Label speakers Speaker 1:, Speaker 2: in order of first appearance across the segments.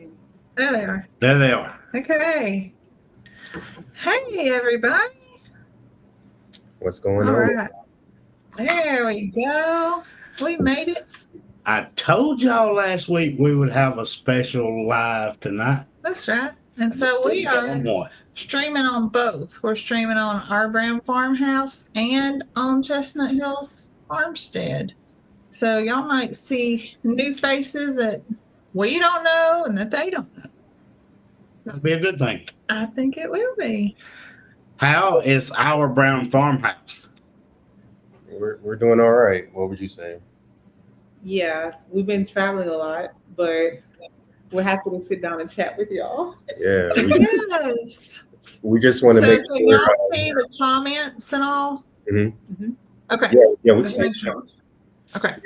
Speaker 1: working.
Speaker 2: There they are.
Speaker 3: There they are.
Speaker 2: Okay. Hey, everybody.
Speaker 4: What's going
Speaker 2: All
Speaker 4: on?
Speaker 2: right. There we go. We made it.
Speaker 3: I told y'all last week we would have a special live tonight.
Speaker 2: That's right. And so we are
Speaker 3: What?
Speaker 2: streaming on both. We're streaming on Our Brand Farmhouse and on Chestnut Hills Farmstead. So y'all might see new faces that we don't know and that they don't know.
Speaker 3: That'll be a good thing.
Speaker 2: I think it will be.
Speaker 3: How is Our Brown Farmhouse?
Speaker 4: We're doing all right. What would you say?
Speaker 1: Yeah, we've been traveling a lot, but we're happy to sit down and chat with y'all.
Speaker 4: Yeah,
Speaker 2: Yes.
Speaker 4: we just want to
Speaker 2: So
Speaker 4: make
Speaker 2: can
Speaker 4: sure.
Speaker 2: y'all see the comments and all? Okay.
Speaker 4: Yeah, we
Speaker 2: Let's
Speaker 4: can
Speaker 2: make sure. Okay.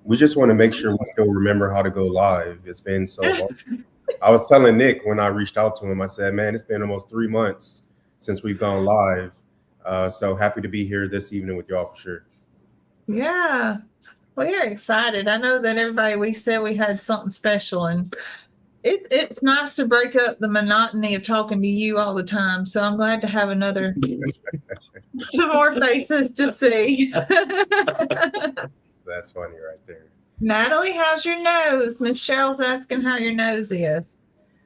Speaker 4: We just want to make sure we still remember how to go live. It's been so long. I was telling Nick when I reached out to him, I said, man, it's been almost 3 months since we've gone live. So happy to be here this evening with y'all for sure.
Speaker 2: Yeah. We're excited. I know that everybody, we said we had something special, and it's nice to break up the monotony of talking to you all the time. So I'm glad to have some more faces to see.
Speaker 4: That's funny right there.
Speaker 2: Natalie, how's your nose? Miss Cheryl's asking how your nose is.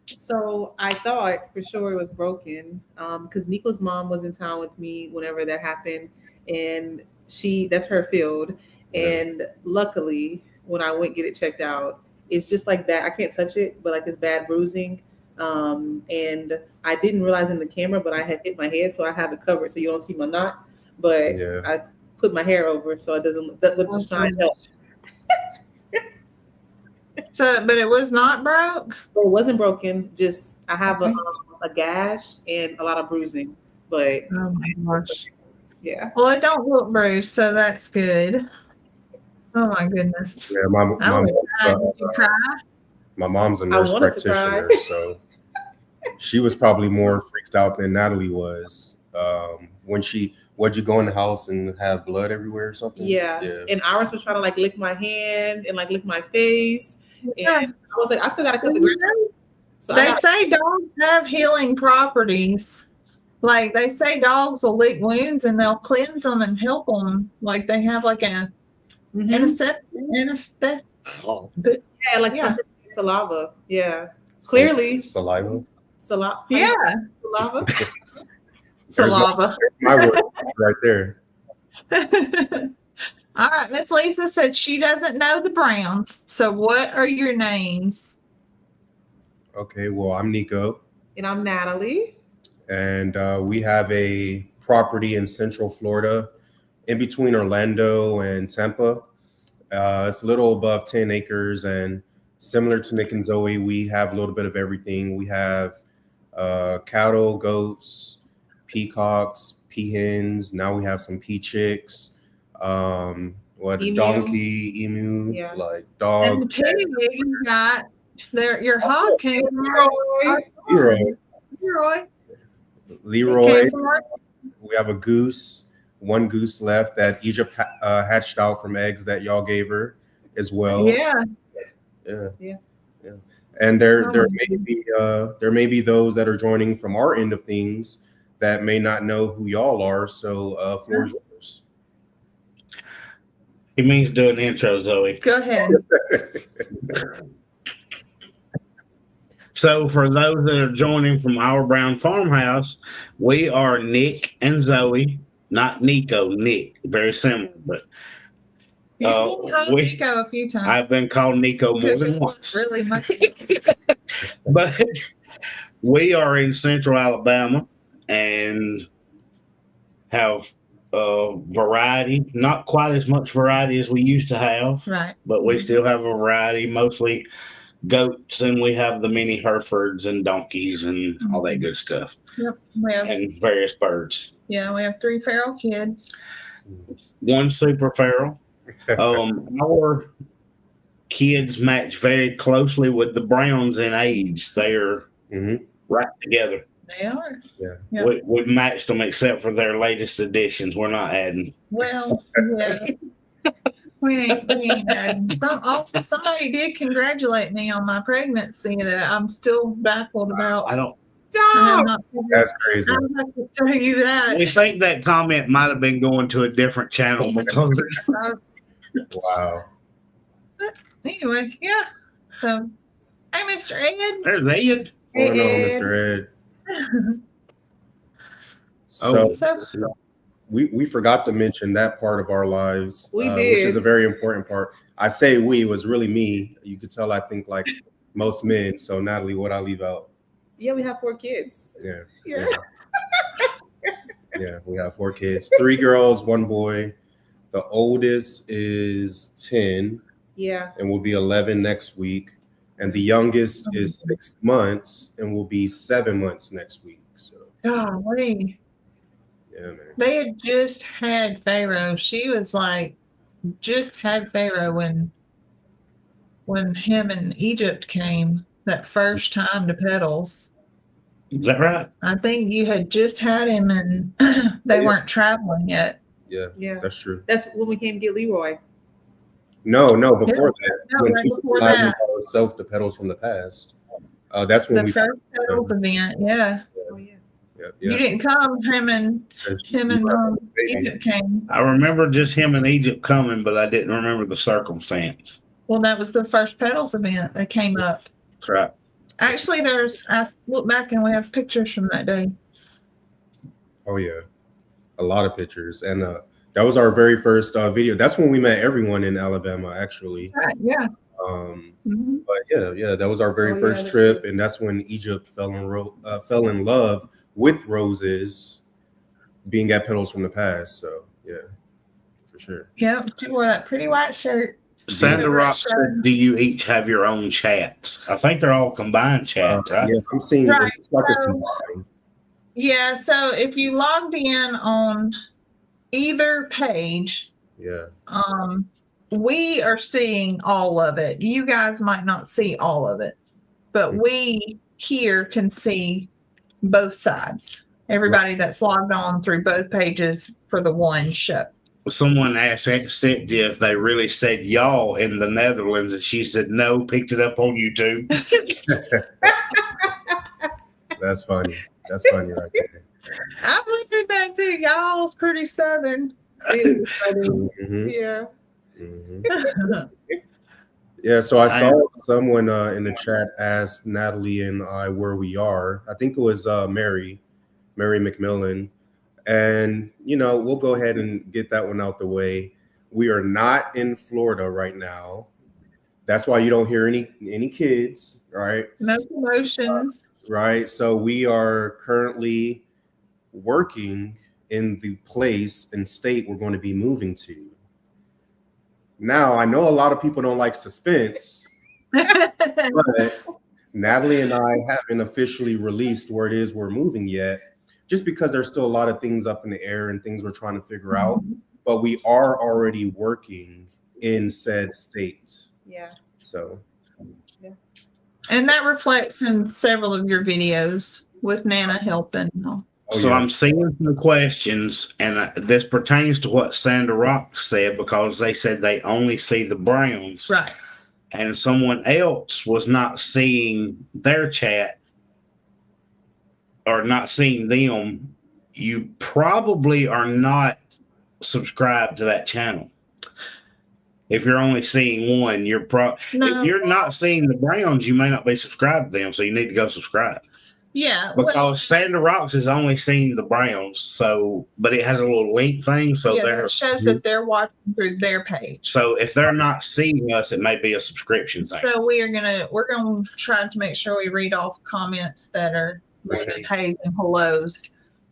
Speaker 1: So I thought for sure it was broken because Nico's mom was in town with me whenever that happened, and that's her field. And luckily, when I went get it checked out, it's just like that. I can't touch it, but like it's bad bruising. And I didn't realize in the camera, but I had hit my head, so I have it covered so you don't see my knot. But I put my hair over so it doesn't. That would shine help.
Speaker 2: So, but it was not broke.
Speaker 1: It wasn't broken. Just I have a gash and a lot of bruising. But
Speaker 2: oh my gosh,
Speaker 1: yeah.
Speaker 2: Well, it don't look bruised, so that's good. Oh my goodness.
Speaker 4: Yeah, my mom's a nurse practitioner, so she was probably more freaked out than Natalie was when she. Would you go in the house and have blood everywhere or something?
Speaker 1: Yeah. And Iris was trying to like lick my hand and like lick my face. Yeah. And I was like, I still gotta cut the grass. So
Speaker 2: they say dogs have healing properties. Like they say dogs will lick wounds and they'll cleanse them and help them. Like they have like a anesthetic.
Speaker 1: Yeah, like saliva. Yeah. Clearly.
Speaker 4: Saliva.
Speaker 2: Yeah.
Speaker 1: Saliva.
Speaker 2: Saliva.
Speaker 4: My word right there.
Speaker 2: All right. Miss Lisa said she doesn't know the Browns. So what are your names?
Speaker 4: Okay, well, I'm Nico.
Speaker 1: And I'm Natalie.
Speaker 4: And we have a property in Central Florida in between Orlando and Tampa. It's a little above 10 acres, and similar to Nick and Zoe, we have a little bit of everything. We have cattle, goats, peacocks, peahens. Now we have some pea chicks. Donkey, emu, like dogs.
Speaker 2: And pig, you got your hog came from
Speaker 4: Leroy. We have a goose, one goose left that Egypt hatched out from eggs that y'all gave her as well.
Speaker 2: Yeah.
Speaker 4: And there may be those that are joining from our end of things that may not know who y'all are. So floor is yours.
Speaker 3: He means do an intro, Zoe.
Speaker 2: Go ahead.
Speaker 3: So for those that are joining from Our Brown Farmhouse, we are Nick and Zoe, not Nico, Nick. Very similar, but
Speaker 2: You've been called Nico a few times.
Speaker 3: I've been called Nico more than once.
Speaker 2: Really much.
Speaker 3: But we are in Central Alabama and have variety, not quite as much variety as we used to have,
Speaker 2: right?
Speaker 3: But we still have a variety, mostly goats, and we have the mini Herefords and donkeys and all that good stuff.
Speaker 2: Yep,
Speaker 3: and various birds.
Speaker 2: Yeah, we have 3 feral kids.
Speaker 3: 1 super feral. Our kids match very closely with the Browns in age. They are right together.
Speaker 2: They are.
Speaker 4: Yeah.
Speaker 3: We've matched them except for their latest additions. We're not adding.
Speaker 2: Well, yeah. We ain't had somebody did congratulate me on my pregnancy that I'm still baffled about.
Speaker 3: I don't.
Speaker 2: I have
Speaker 1: Stop.
Speaker 2: not figured
Speaker 4: That's crazy.
Speaker 2: I'll have to show you that.
Speaker 3: We think that comment might have been going to a different channel because
Speaker 4: Wow.
Speaker 2: Anyway, yeah. So, hey, Mr. Ed.
Speaker 3: there's Ed.
Speaker 4: Oh no,
Speaker 1: Hey, Ed.
Speaker 4: Mr. Ed.
Speaker 3: Oh.
Speaker 4: So we forgot to mention that part of our lives,
Speaker 1: We
Speaker 4: which
Speaker 1: did.
Speaker 4: is a very important part. I say we, it was really me. You could tell I think like most men. So Natalie, what I leave out?
Speaker 1: Yeah, we have 4 kids.
Speaker 4: Yeah.
Speaker 1: Yeah.
Speaker 4: Yeah, we have 4 kids, 3 girls, 1 boy. The oldest is 10
Speaker 1: Yeah.
Speaker 4: and will be 11 next week. And the youngest is 6 months and will be 7 months next week. So
Speaker 2: Golly.
Speaker 4: yeah, man.
Speaker 2: They had just had Pharaoh. She was like, just had Pharaoh when him and Egypt came that first time to Petals.
Speaker 3: Is that right?
Speaker 2: I think you had just had him and they weren't traveling yet.
Speaker 4: Yeah,
Speaker 1: Yeah.
Speaker 4: that's true.
Speaker 1: That's when we came to get Leroy.
Speaker 4: No, before that.
Speaker 2: No,
Speaker 4: When
Speaker 2: right
Speaker 4: people
Speaker 2: before
Speaker 4: allowed
Speaker 2: that.
Speaker 4: ourselves the pedals from the past. That's when
Speaker 2: The
Speaker 4: we
Speaker 2: first Petals event, yeah.
Speaker 1: Oh yeah.
Speaker 4: yeah.
Speaker 2: You didn't come, him and
Speaker 4: Baby.
Speaker 2: Egypt came.
Speaker 3: I remember just him and Egypt coming, but I didn't remember the circumstance.
Speaker 2: Well, that was the first Petals event that came up.
Speaker 3: That's right.
Speaker 2: Actually, I look back and we have pictures from that day.
Speaker 4: Oh yeah, a lot of pictures, and that was our very first video. That's when we met everyone in Alabama, actually.
Speaker 2: Right, yeah.
Speaker 4: But yeah, that was our very
Speaker 1: Oh, yeah,
Speaker 4: first
Speaker 1: that's
Speaker 4: trip,
Speaker 1: true.
Speaker 4: and that's when Egypt fell in love with roses, being at Petals from the Past. So yeah, for sure.
Speaker 2: Yep, she wore that pretty white shirt.
Speaker 3: Sandra Rock said, "Do you each have your own chats?" I think they're all combined chats, right?
Speaker 4: Yeah, I'm seeing
Speaker 2: Right,
Speaker 4: it's like it's
Speaker 2: so-
Speaker 4: combined.
Speaker 2: Yeah, so if you logged in on either page,
Speaker 4: Yeah.
Speaker 2: we are seeing all of it. You guys might not see all of it, but we here can see both sides. Everybody that's logged on through both pages for the one show.
Speaker 3: Someone asked Cynthia if they really said y'all in the Netherlands, and she said no, picked it up on YouTube.
Speaker 4: That's funny. That's funny right there.
Speaker 2: I wondered that too. Y'all's pretty southern.
Speaker 1: It was funny.
Speaker 4: Mhm,
Speaker 1: Yeah.
Speaker 4: mhm. Yeah, so I saw someone in the chat ask Natalie and I where we are. I think it was Mary McMillan. And, we'll go ahead and get that one out the way. We are not in Florida right now. That's why you don't hear any kids, right?
Speaker 2: No promotion.
Speaker 4: Right. So we are currently working in the place and state we're going to be moving to. Now, I know a lot of people don't like suspense, but Natalie and I haven't officially released where it is we're moving yet, just because there's still a lot of things up in the air and things we're trying to figure out. But we are already working in said state.
Speaker 1: Yeah.
Speaker 4: So.
Speaker 2: And that reflects in several of your videos with Nana helping.
Speaker 3: So I'm seeing some questions, and this pertains to what Sandra Rock said, because they said they only see the Browns.
Speaker 2: Right.
Speaker 3: And someone else was not seeing their chat or not seeing them. You probably are not subscribed to that channel. If you're only seeing one,
Speaker 2: No.
Speaker 3: if you're not seeing the Browns, you may not be subscribed to them, so you need to go subscribe.
Speaker 2: Yeah.
Speaker 3: Because Sandra Rocks is only seeing the Browns, but it has a little link thing, so
Speaker 2: it shows that they're watching through their page.
Speaker 3: So if they're not seeing us, it may be a subscription thing.
Speaker 2: So we're gonna try to make sure we read off comments that are with heys and hellos,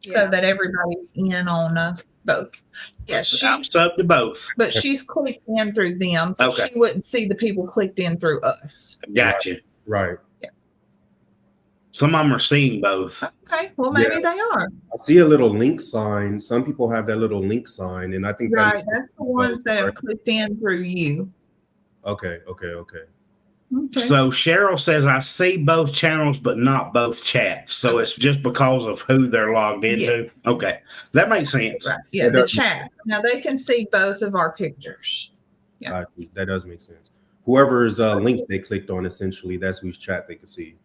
Speaker 2: so that everybody's in on both. Yeah,
Speaker 3: I'm subbed to both.
Speaker 2: But she's clicked in through them, so she wouldn't see the people clicked in through us.
Speaker 3: Gotcha.
Speaker 4: Right.
Speaker 2: Yeah.
Speaker 3: Some of them are seeing both.
Speaker 2: Okay, well maybe they are.
Speaker 4: I see a little link sign. Some people have that little link sign, and I think
Speaker 2: Right, that's the ones that have clicked in through you.
Speaker 4: Okay.
Speaker 2: Okay.
Speaker 3: So Cheryl says, I see both channels, but not both chats. So it's just because of who they're logged into.
Speaker 2: Yes.
Speaker 3: Okay. That makes sense.
Speaker 2: Right. Yeah, the chat. Now they can see both of our pictures. Yeah.
Speaker 4: Got you. That does make sense. Whoever's link they clicked on, essentially, that's whose chat they could see.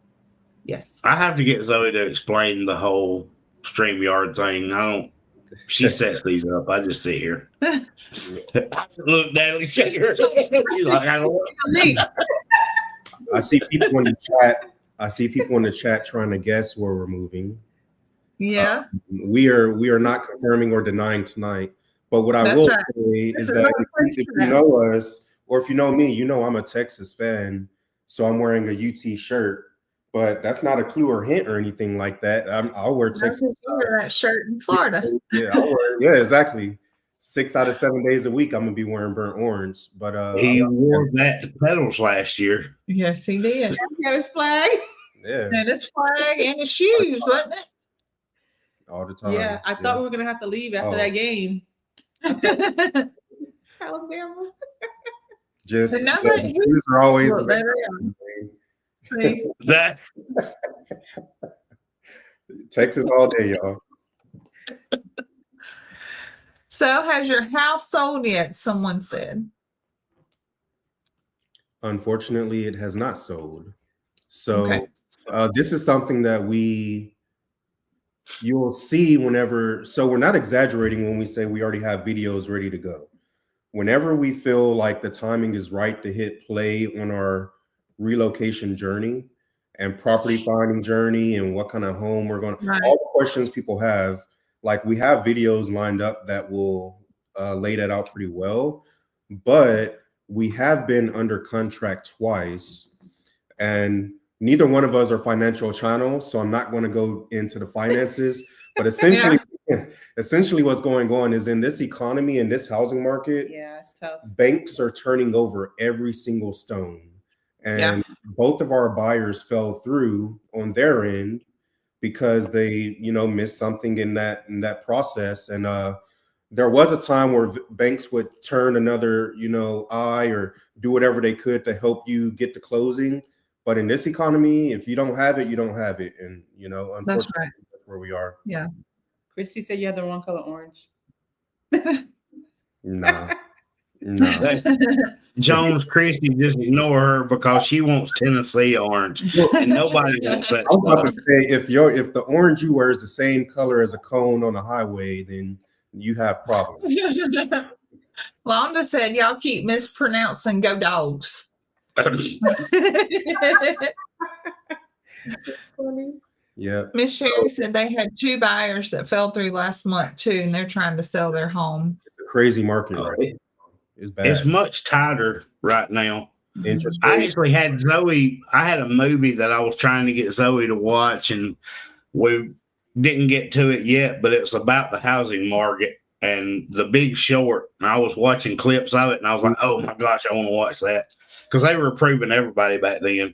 Speaker 2: Yes.
Speaker 3: I have to get Zoe to explain the whole StreamYard thing. I don't. She sets these up. I just sit here. Look, Natalie, shake her. She's like, I don't know.
Speaker 4: I see people in the chat. I see people in the chat trying to guess where we're moving.
Speaker 2: Yeah.
Speaker 4: We are not confirming or denying tonight. But what I
Speaker 2: That's
Speaker 4: will
Speaker 2: right.
Speaker 4: say is
Speaker 2: This is
Speaker 4: that
Speaker 2: my
Speaker 4: if you know us, or if you know me, you know I'm a Texas fan. So I'm wearing a UT shirt. But that's not a clue or hint or anything like that. I'll wear Texas.
Speaker 2: You wear that shirt in Florida.
Speaker 4: Yeah, yeah, exactly. 6 out of 7 days a week, I'm gonna be wearing burnt orange. But
Speaker 3: he wore that to pedals last year.
Speaker 2: Yes, he did.
Speaker 1: He had his flag.
Speaker 4: Yeah,
Speaker 2: And his flag and his shoes, wasn't
Speaker 4: all the time.
Speaker 1: Yeah, I thought we were gonna have to leave after that game.
Speaker 2: it?
Speaker 1: Alabama.
Speaker 4: Just
Speaker 2: But no,
Speaker 4: yeah, shoes are always
Speaker 2: Look, there See?
Speaker 3: That
Speaker 4: Texas all day, y'all.
Speaker 2: So, has your house sold yet? Someone said.
Speaker 4: Unfortunately, it has not sold. So
Speaker 2: Okay.
Speaker 4: This is something that you'll see whenever. So we're not exaggerating when we say we already have videos ready to go. Whenever we feel like the timing is right to hit play on our relocation journey and property finding journey and what kind of home we're going to,
Speaker 2: Right.
Speaker 4: all the questions people have, like we have videos lined up that will lay that out pretty well, but we have been under contract twice and neither one of us are financial channels, so I'm not going to go into the finances, but essentially essentially what's going on is in this economy, in this housing market,
Speaker 1: Yeah, it's tough.
Speaker 4: banks are turning over every single stone. And both of our buyers fell through on their end because they, missed something in that process. And there was a time where banks would turn another, eye or do whatever they could to help you get to closing. But in this economy, if you don't have it, you don't have it. And, unfortunately,
Speaker 2: That's right.
Speaker 4: that's where we are.
Speaker 2: Yeah.
Speaker 1: Christy said you had the wrong color orange.
Speaker 4: No.
Speaker 3: Jones Christie, just ignore her because she wants Tennessee orange, and nobody wants that.
Speaker 4: I was about to say, if the orange you wear is the same color as a cone on a highway, then you have problems.
Speaker 2: Londa said y'all keep mispronouncing "go dogs."
Speaker 1: That's funny.
Speaker 4: Yeah.
Speaker 2: Miss Sherry said they had 2 buyers that fell through last month too, and they're trying to sell their home.
Speaker 4: It's a crazy market, right? It's bad.
Speaker 3: It's much tighter right now.
Speaker 4: Interest
Speaker 3: I
Speaker 4: rate.
Speaker 3: actually had Zoe. I had a movie that I was trying to get Zoe to watch, and we didn't get to it yet. But it was about the housing market and The Big Short. And I was watching clips of it, and I was like, "Oh my gosh, I want to watch that," because they were approving everybody back then.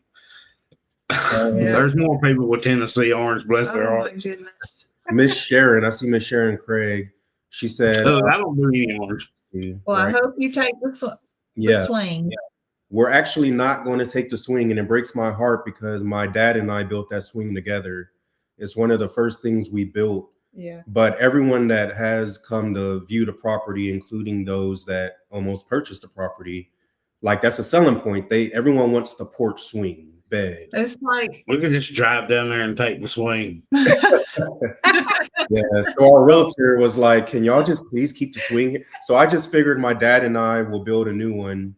Speaker 3: There's more people with Tennessee orange, bless their
Speaker 2: Oh
Speaker 3: heart.
Speaker 2: my goodness.
Speaker 4: Miss Sharon, I see Miss Sharon Craig. She said,
Speaker 3: I don't do any orange.
Speaker 2: Well, I
Speaker 4: right?
Speaker 2: hope you take the swing.
Speaker 4: Yeah. We're actually not going to take the swing, and it breaks my heart because my dad and I built that swing together. It's one of the first things we built.
Speaker 1: Yeah.
Speaker 4: But everyone that has come to view the property, including those that almost purchased the property, like that's a selling point. Everyone wants the porch swing bed.
Speaker 2: It's like
Speaker 3: We could just drive down there and take the swing.
Speaker 4: Yeah. So our realtor was like, "Can y'all just please keep the swing?" So I just figured my dad and I will build a new one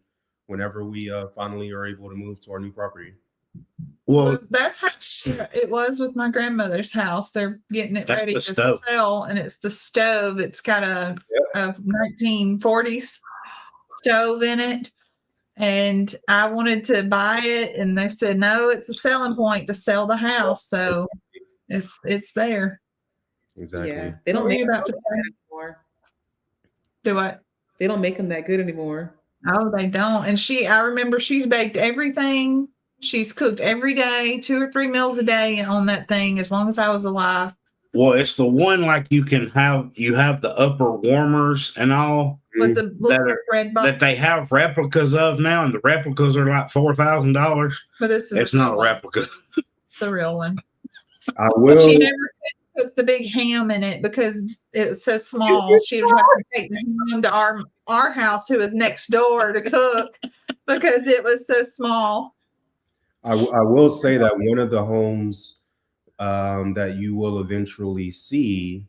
Speaker 4: whenever we finally are able to move to our new property.
Speaker 3: Well,
Speaker 2: that's how it was with my grandmother's house. They're getting it
Speaker 3: That's
Speaker 2: ready
Speaker 3: the
Speaker 2: to
Speaker 3: stove.
Speaker 2: sell, and it's the stove. It's got a 1940s stove in it. And I wanted to buy it, and they said no, it's a selling point to sell the house. So it's there.
Speaker 4: Exactly.
Speaker 1: Yeah. They don't
Speaker 2: What were
Speaker 1: make
Speaker 2: you
Speaker 1: them
Speaker 2: about to
Speaker 1: that
Speaker 2: say?
Speaker 1: anymore.
Speaker 2: Do what?
Speaker 1: They don't make them that good anymore.
Speaker 2: Oh, they don't. And I remember she's baked everything. She's cooked every day, 2 or 3 meals a day on that thing as long as I was alive.
Speaker 3: Well, it's the one like you have the upper warmers and all
Speaker 2: With the little red box.
Speaker 3: that they have replicas of now, and the replicas are like $4,000.
Speaker 2: But this is
Speaker 3: It's not a
Speaker 2: one.
Speaker 3: replica.
Speaker 2: It's the real one.
Speaker 4: I
Speaker 2: But
Speaker 4: will.
Speaker 2: she never put the big ham in it because it was so small. She would have to take the ham to our house, who was next door, to cook because it was so small.
Speaker 4: I will say that one of the homes that you will eventually see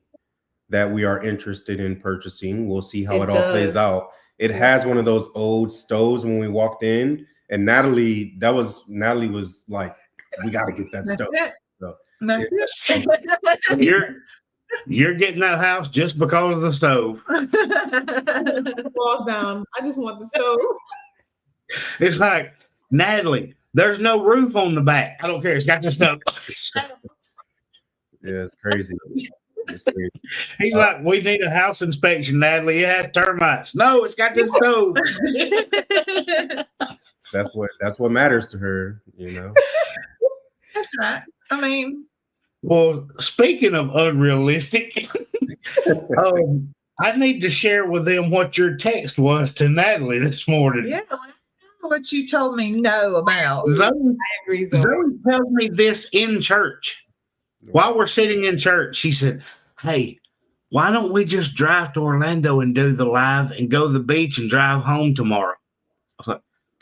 Speaker 4: that we are interested in purchasing, we'll see how it all plays out. It has one of those old stoves when we walked in, and Natalie was like, we got to get that stove. So,
Speaker 3: you're getting that house just because of the stove.
Speaker 1: Falls down. I just want the stove.
Speaker 3: It's like, Natalie, there's no roof on the back. I don't care. It's got the stove.
Speaker 4: Yeah, it's crazy. It's crazy.
Speaker 3: He's like, we need a house inspection, Natalie. It has termites. No, it's got the stove.
Speaker 4: That's what matters to her, you know.
Speaker 2: That's right. I mean,
Speaker 3: well, speaking of unrealistic, I need to share with them what your text was to Natalie this morning.
Speaker 2: yeah, what you told me no about.
Speaker 3: Zoe,
Speaker 1: I agree.
Speaker 3: Zoe tells me this in church. While we're sitting in church, she said, hey, why don't we just drive to Orlando and do the live and go to the beach and drive home tomorrow? I was like,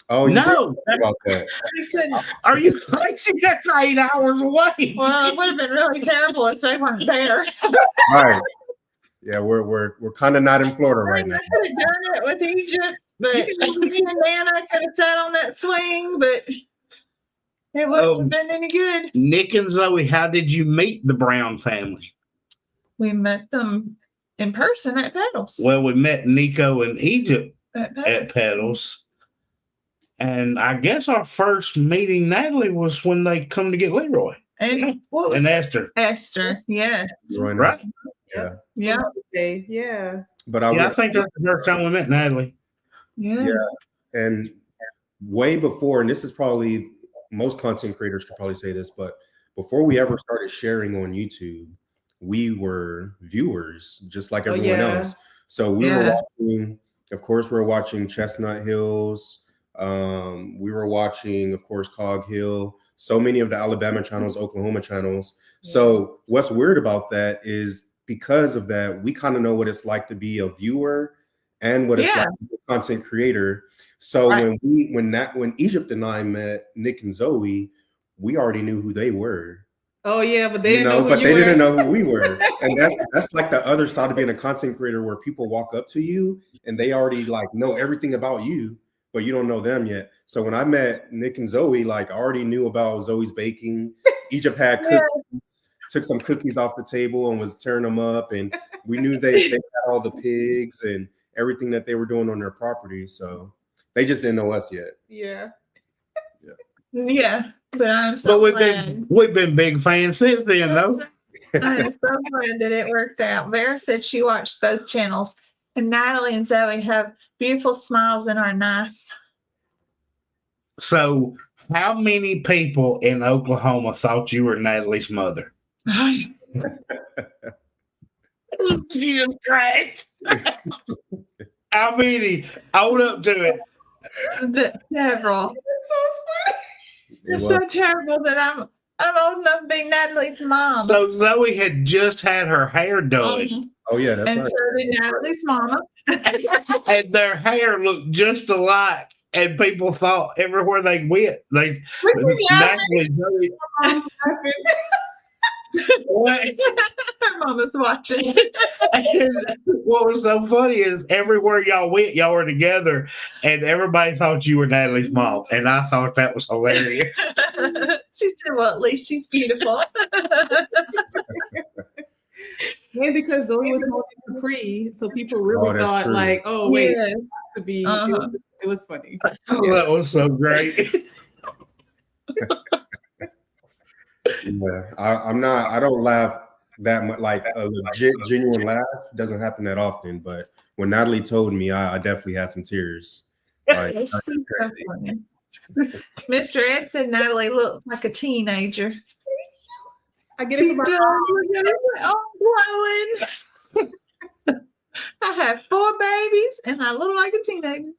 Speaker 4: oh,
Speaker 3: no.
Speaker 4: About that.
Speaker 2: He said,
Speaker 3: are you crazy? That's 8 hours away.
Speaker 2: well, it would have been really terrible if they weren't there.
Speaker 4: Right. Yeah, we're kind of not in Florida right now.
Speaker 2: I could have done it with Egypt, but me and Nana could have sat on that swing, but it wouldn't have been any good.
Speaker 3: Nick and Zoe, how did you meet the Brown family?
Speaker 2: We met them in person at Pedals.
Speaker 3: Well, we met Nico in Egypt
Speaker 2: At
Speaker 3: at Pedals. And I guess our first meeting, Natalie, was when they come to get Leroy.
Speaker 2: And what was
Speaker 3: And
Speaker 2: that?
Speaker 3: Esther.
Speaker 2: Esther, yes.
Speaker 3: Right.
Speaker 4: Yeah.
Speaker 2: Yeah.
Speaker 1: Yeah.
Speaker 4: But
Speaker 3: I think that's the first time we met Natalie.
Speaker 2: Yeah.
Speaker 4: And way before, and this is probably, most content creators could probably say this, but before we ever started sharing on YouTube, we were viewers just like everyone else. So we were watching, of course, we were watching Chestnut Hills. We were watching, of course, Cog Hill, so many of the Alabama channels, Oklahoma channels. So what's weird about that is because of that, we kind of know what it's like to be a viewer and what it's like to be a content creator. So when Egypt and I met Nick and Zoe, we already knew who they were.
Speaker 1: Oh yeah, but they didn't know who
Speaker 4: but they didn't know who we were. And that's like the other side of being a content creator, where people walk up to you and they already like know everything about you, but you don't know them yet. So when I met Nick and Zoe, like I already knew about Zoe's baking. Egypt had cookies, took some cookies off the table and was tearing them up, and we knew they had all the pigs and everything that they were doing on their property. So they just didn't know us yet.
Speaker 2: Yeah, but I'm so glad.
Speaker 3: We've been big fans since then, though.
Speaker 2: I'm so glad that it worked out. Vera said she watched both channels, and Natalie and Zoe have beautiful smiles and are nice.
Speaker 3: So, how many people in Oklahoma thought you were Natalie's mother? Jesus Christ! How many? Own up to it.
Speaker 2: Several.
Speaker 1: It's so funny.
Speaker 2: It's so terrible that I'm old enough to be Natalie's mom.
Speaker 3: So Zoe had just had her hair done.
Speaker 4: Oh yeah, that's
Speaker 2: and
Speaker 4: right.
Speaker 2: so did Natalie's mama.
Speaker 3: And their hair looked just alike. And people thought everywhere they went, Natalie, Zoe.
Speaker 2: Her mama's watching.
Speaker 3: And what was so funny is everywhere y'all went, y'all were together, and everybody thought you were Natalie's mom, and I thought that was hilarious.
Speaker 2: She said, "Well, at least she's beautiful."
Speaker 1: And because Zoe was smoking Capri, so people really thought
Speaker 4: true.
Speaker 1: like, "Oh wait,
Speaker 2: Yes.
Speaker 1: it could be." It was funny.
Speaker 3: Oh, that was so great.
Speaker 4: Yeah, I don't laugh that much. Like a legit, genuine laugh doesn't happen that often. But when Natalie told me, I definitely had some tears. Like,
Speaker 2: It's so funny. Mr. Ed said Natalie looks like a teenager.
Speaker 1: I get
Speaker 2: She
Speaker 1: it from
Speaker 2: does.
Speaker 1: my
Speaker 2: Oh, glowing. I have 4 babies, and I look like a teenager.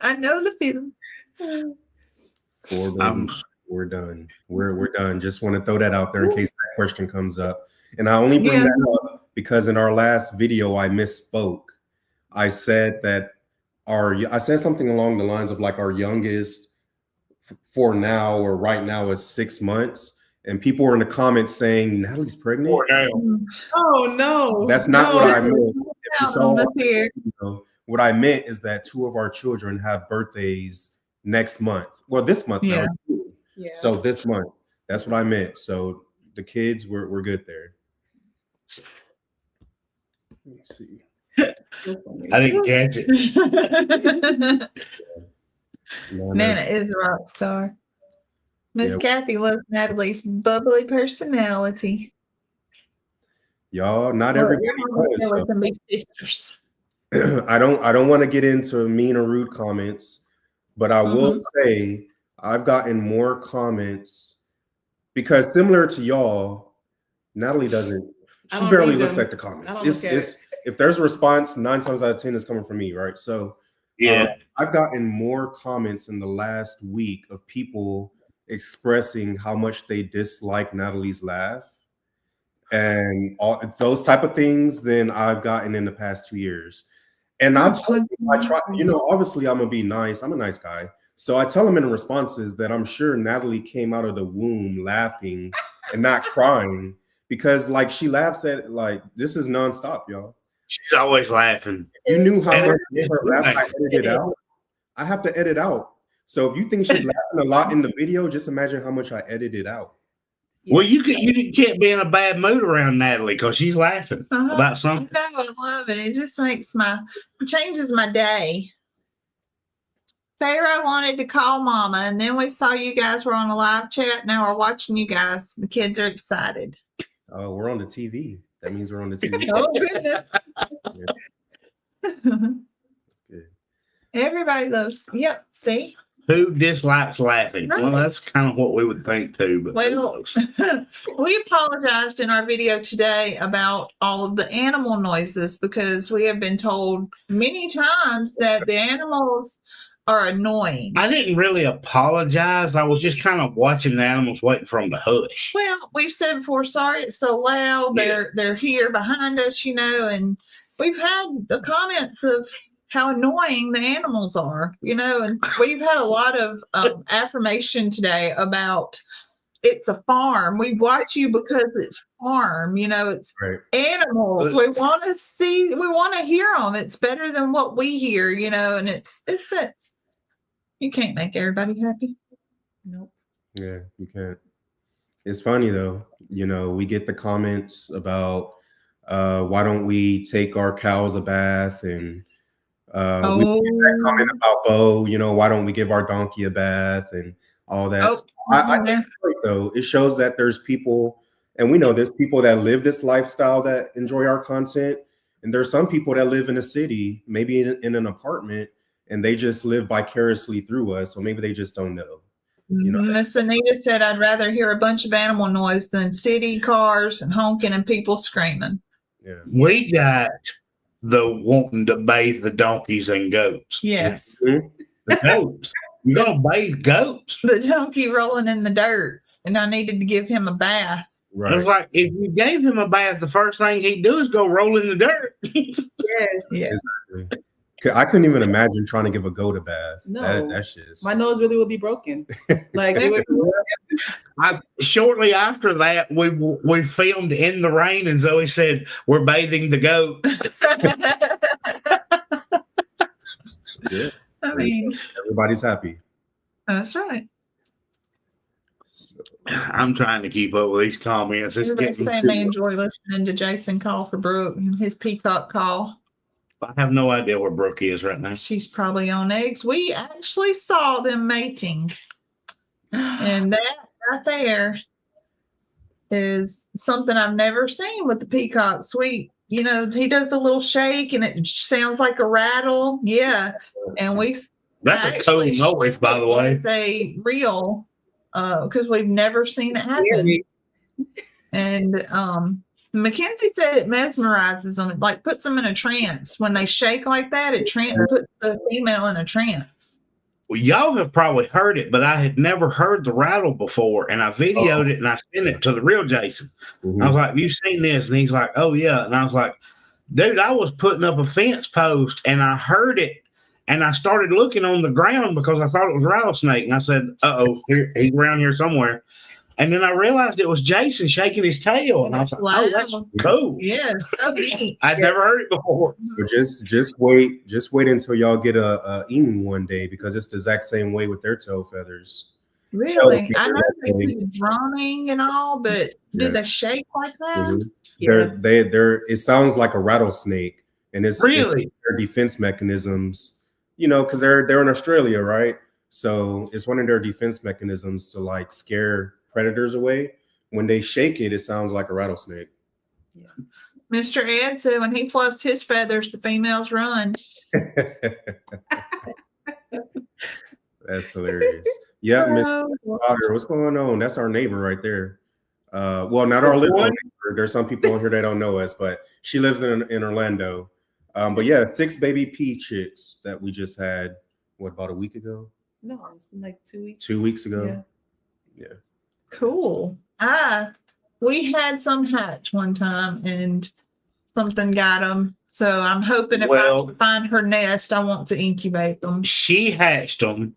Speaker 2: I know the feeling.
Speaker 4: 4 babies. We're done. We're done. Just want to throw that out there in case that question comes up. And I only bring that up because in our last video I misspoke. I said that I said something along the lines of like our youngest for now or right now is 6 months. And people were in the comments saying Natalie's pregnant.
Speaker 1: Oh no.
Speaker 4: That's not what I meant. If you saw
Speaker 2: Up here.
Speaker 4: what I meant is that 2 of our children have birthdays next month. Well, this month now.
Speaker 1: Yeah.
Speaker 4: So this month. That's what I meant. So the kids we're good there. Let me see.
Speaker 3: I didn't catch it.
Speaker 2: Nana is a rock star. Miss
Speaker 4: Yeah.
Speaker 2: Kathy loves Natalie's bubbly personality.
Speaker 4: Y'all, not everybody does,
Speaker 2: They can be sisters.
Speaker 4: I don't want to get into mean or rude comments, but I will say I've gotten more comments because similar to y'all, Natalie doesn't. She barely looks at the comments. It's if there's a response, 9 times out of 10 is coming from me, right? So
Speaker 3: Yeah.
Speaker 4: I've gotten more comments in the last week of people expressing how much they dislike Natalie's laugh and all those type of things than I've gotten in the past 2 years. And I try, obviously I'm gonna be nice. I'm a nice guy. So I tell them in responses that I'm sure Natalie came out of the womb laughing and not crying because like she laughs at like this is nonstop, y'all.
Speaker 3: She's always laughing.
Speaker 4: You knew how much her laugh I edited out. I have to edit out. So if you think she's laughing a lot in the video, just imagine how much I edited out.
Speaker 3: Well, you can't be in a bad mood around Natalie because she's laughing about something.
Speaker 2: No, I love it. It just changes my day. Pharaoh wanted to call Mama, and then we saw you guys were on a live chat. Now we're watching you guys. The kids are excited.
Speaker 4: Oh, we're on the TV. That means we're on the TV.
Speaker 2: Oh goodness.
Speaker 4: Good.
Speaker 2: Everybody loves. Yep. See.
Speaker 3: Who dislikes laughing?
Speaker 2: Right.
Speaker 3: Well, that's kind of what we would think too. But
Speaker 2: Well, we apologized in our video today about all of the animal noises because we have been told many times that the animals are annoying.
Speaker 3: I didn't really apologize. I was just kind of watching the animals waiting for them to hush.
Speaker 2: Well, we've said before, sorry it's so loud. They're here behind us, and we've had the comments of how annoying the animals are, and we've had a lot of affirmation today about it's a farm. We watch you because it's farm, it's
Speaker 4: right.
Speaker 2: Animals. We want to hear them. It's better than what we hear, and it's that you can't make everybody happy.
Speaker 1: Nope.
Speaker 4: Yeah, you can't. It's funny though, we get the comments about why don't we take our cows a bath and we get that comment about Bo, why don't we give our donkey a bath and all that. I think it's great, though. It shows that there's people, and we know there's people that live this lifestyle that enjoy our content. And there's some people that live in a city, maybe in an apartment, and they just live vicariously through us. So maybe they just don't know.
Speaker 2: Miss Anita said, I'd rather hear a bunch of animal noise than city cars and honking and people screaming.
Speaker 4: Yeah.
Speaker 3: We got the wanting to bathe the donkeys and goats.
Speaker 2: Yes.
Speaker 3: The goats. You're going to bathe goats?
Speaker 2: The donkey rolling in the dirt, and I needed to give him a bath.
Speaker 3: Right. It was like, if you gave him a bath, the first thing he'd do is go roll in the dirt.
Speaker 1: Yes.
Speaker 2: Yeah.
Speaker 4: Exactly. I couldn't even imagine trying to give a goat a bath.
Speaker 1: No.
Speaker 4: That's just...
Speaker 1: My nose really would be broken. Like
Speaker 3: shortly after that, we filmed in the rain, and Zoe said, "We're bathing the goats."
Speaker 4: Yeah.
Speaker 2: I mean,
Speaker 4: everybody's happy.
Speaker 2: That's right.
Speaker 3: I'm trying to keep up with these comments.
Speaker 2: Everybody's saying they enjoy listening to Jason call for Brooke and his peacock call.
Speaker 3: I have no idea where Brooke is right now.
Speaker 2: She's probably on eggs. We actually saw them mating. And that right there is something I've never seen with the peacock. Sweet. He does the little shake and it sounds like a rattle. Yeah. And
Speaker 3: that's a cool noise, by the way.
Speaker 2: It's a real, because we've never seen it happen. And Mackenzie said it mesmerizes them, like puts them in a trance. When they shake like that, it puts the female in a trance.
Speaker 3: Well, y'all have probably heard it, but I had never heard the rattle before, and I videoed it and I sent it to the real Jason. Mm-hmm. I was like, "You've seen this?" And he's like, "Oh yeah." And I was like, Dude, I was putting up a fence post and I heard it and I started looking on the ground because I thought it was a rattlesnake. And I said, uh-oh, he's around here somewhere. And then I realized it was Jason shaking his tail. And I thought, oh, that's cool.
Speaker 2: Yeah, so neat.
Speaker 3: I'd never heard it before.
Speaker 4: But just wait until y'all get a emu one day, because it's the exact same way with their tail feathers.
Speaker 2: Really? I know they do drumming and all, but do they shake like that?
Speaker 4: Mm-hmm. They're it sounds like a rattlesnake, and it's
Speaker 3: really
Speaker 4: their defense mechanisms, because they're in Australia, right? So it's one of their defense mechanisms to like scare predators away. When they shake it, it sounds like a rattlesnake.
Speaker 1: Yeah.
Speaker 2: Mr. Ed said when he fluffs his feathers, the females run.
Speaker 4: That's hilarious. Yeah, Miss Otter, what's going on? That's our neighbor right there. Well, not our little neighbor. There's some people here that don't know us, but she lives in Orlando. But yeah, 6 baby pea chicks that we just had, about a week ago?
Speaker 1: No, it's been like 2 weeks.
Speaker 4: 2 weeks ago. Yeah.
Speaker 2: Cool. We had some hatch one time and something got them. So I'm hoping if I can find her nest, I want to incubate them.
Speaker 3: She hatched them.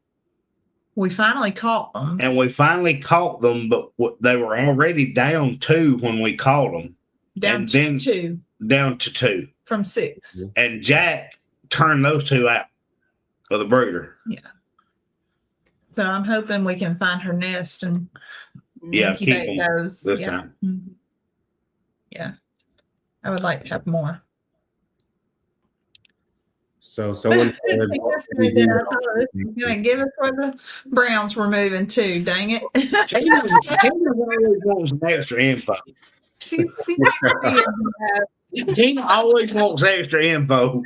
Speaker 2: We finally caught them.
Speaker 3: And we finally caught them, but they were already down 2 when we caught them.
Speaker 2: Down to 2.
Speaker 3: Down to 2.
Speaker 2: From 6.
Speaker 3: And Jack turned those 2 out of the breeder.
Speaker 2: Yeah. So I'm hoping we can find her nest and incubate those.
Speaker 3: This time.
Speaker 2: Mm-hmm. Yeah. I would like to have more.
Speaker 4: So someone said,
Speaker 2: I thought this was going to give us where the Browns were moving to. Dang it.
Speaker 3: Tina always wants extra info. Tina always wants extra info.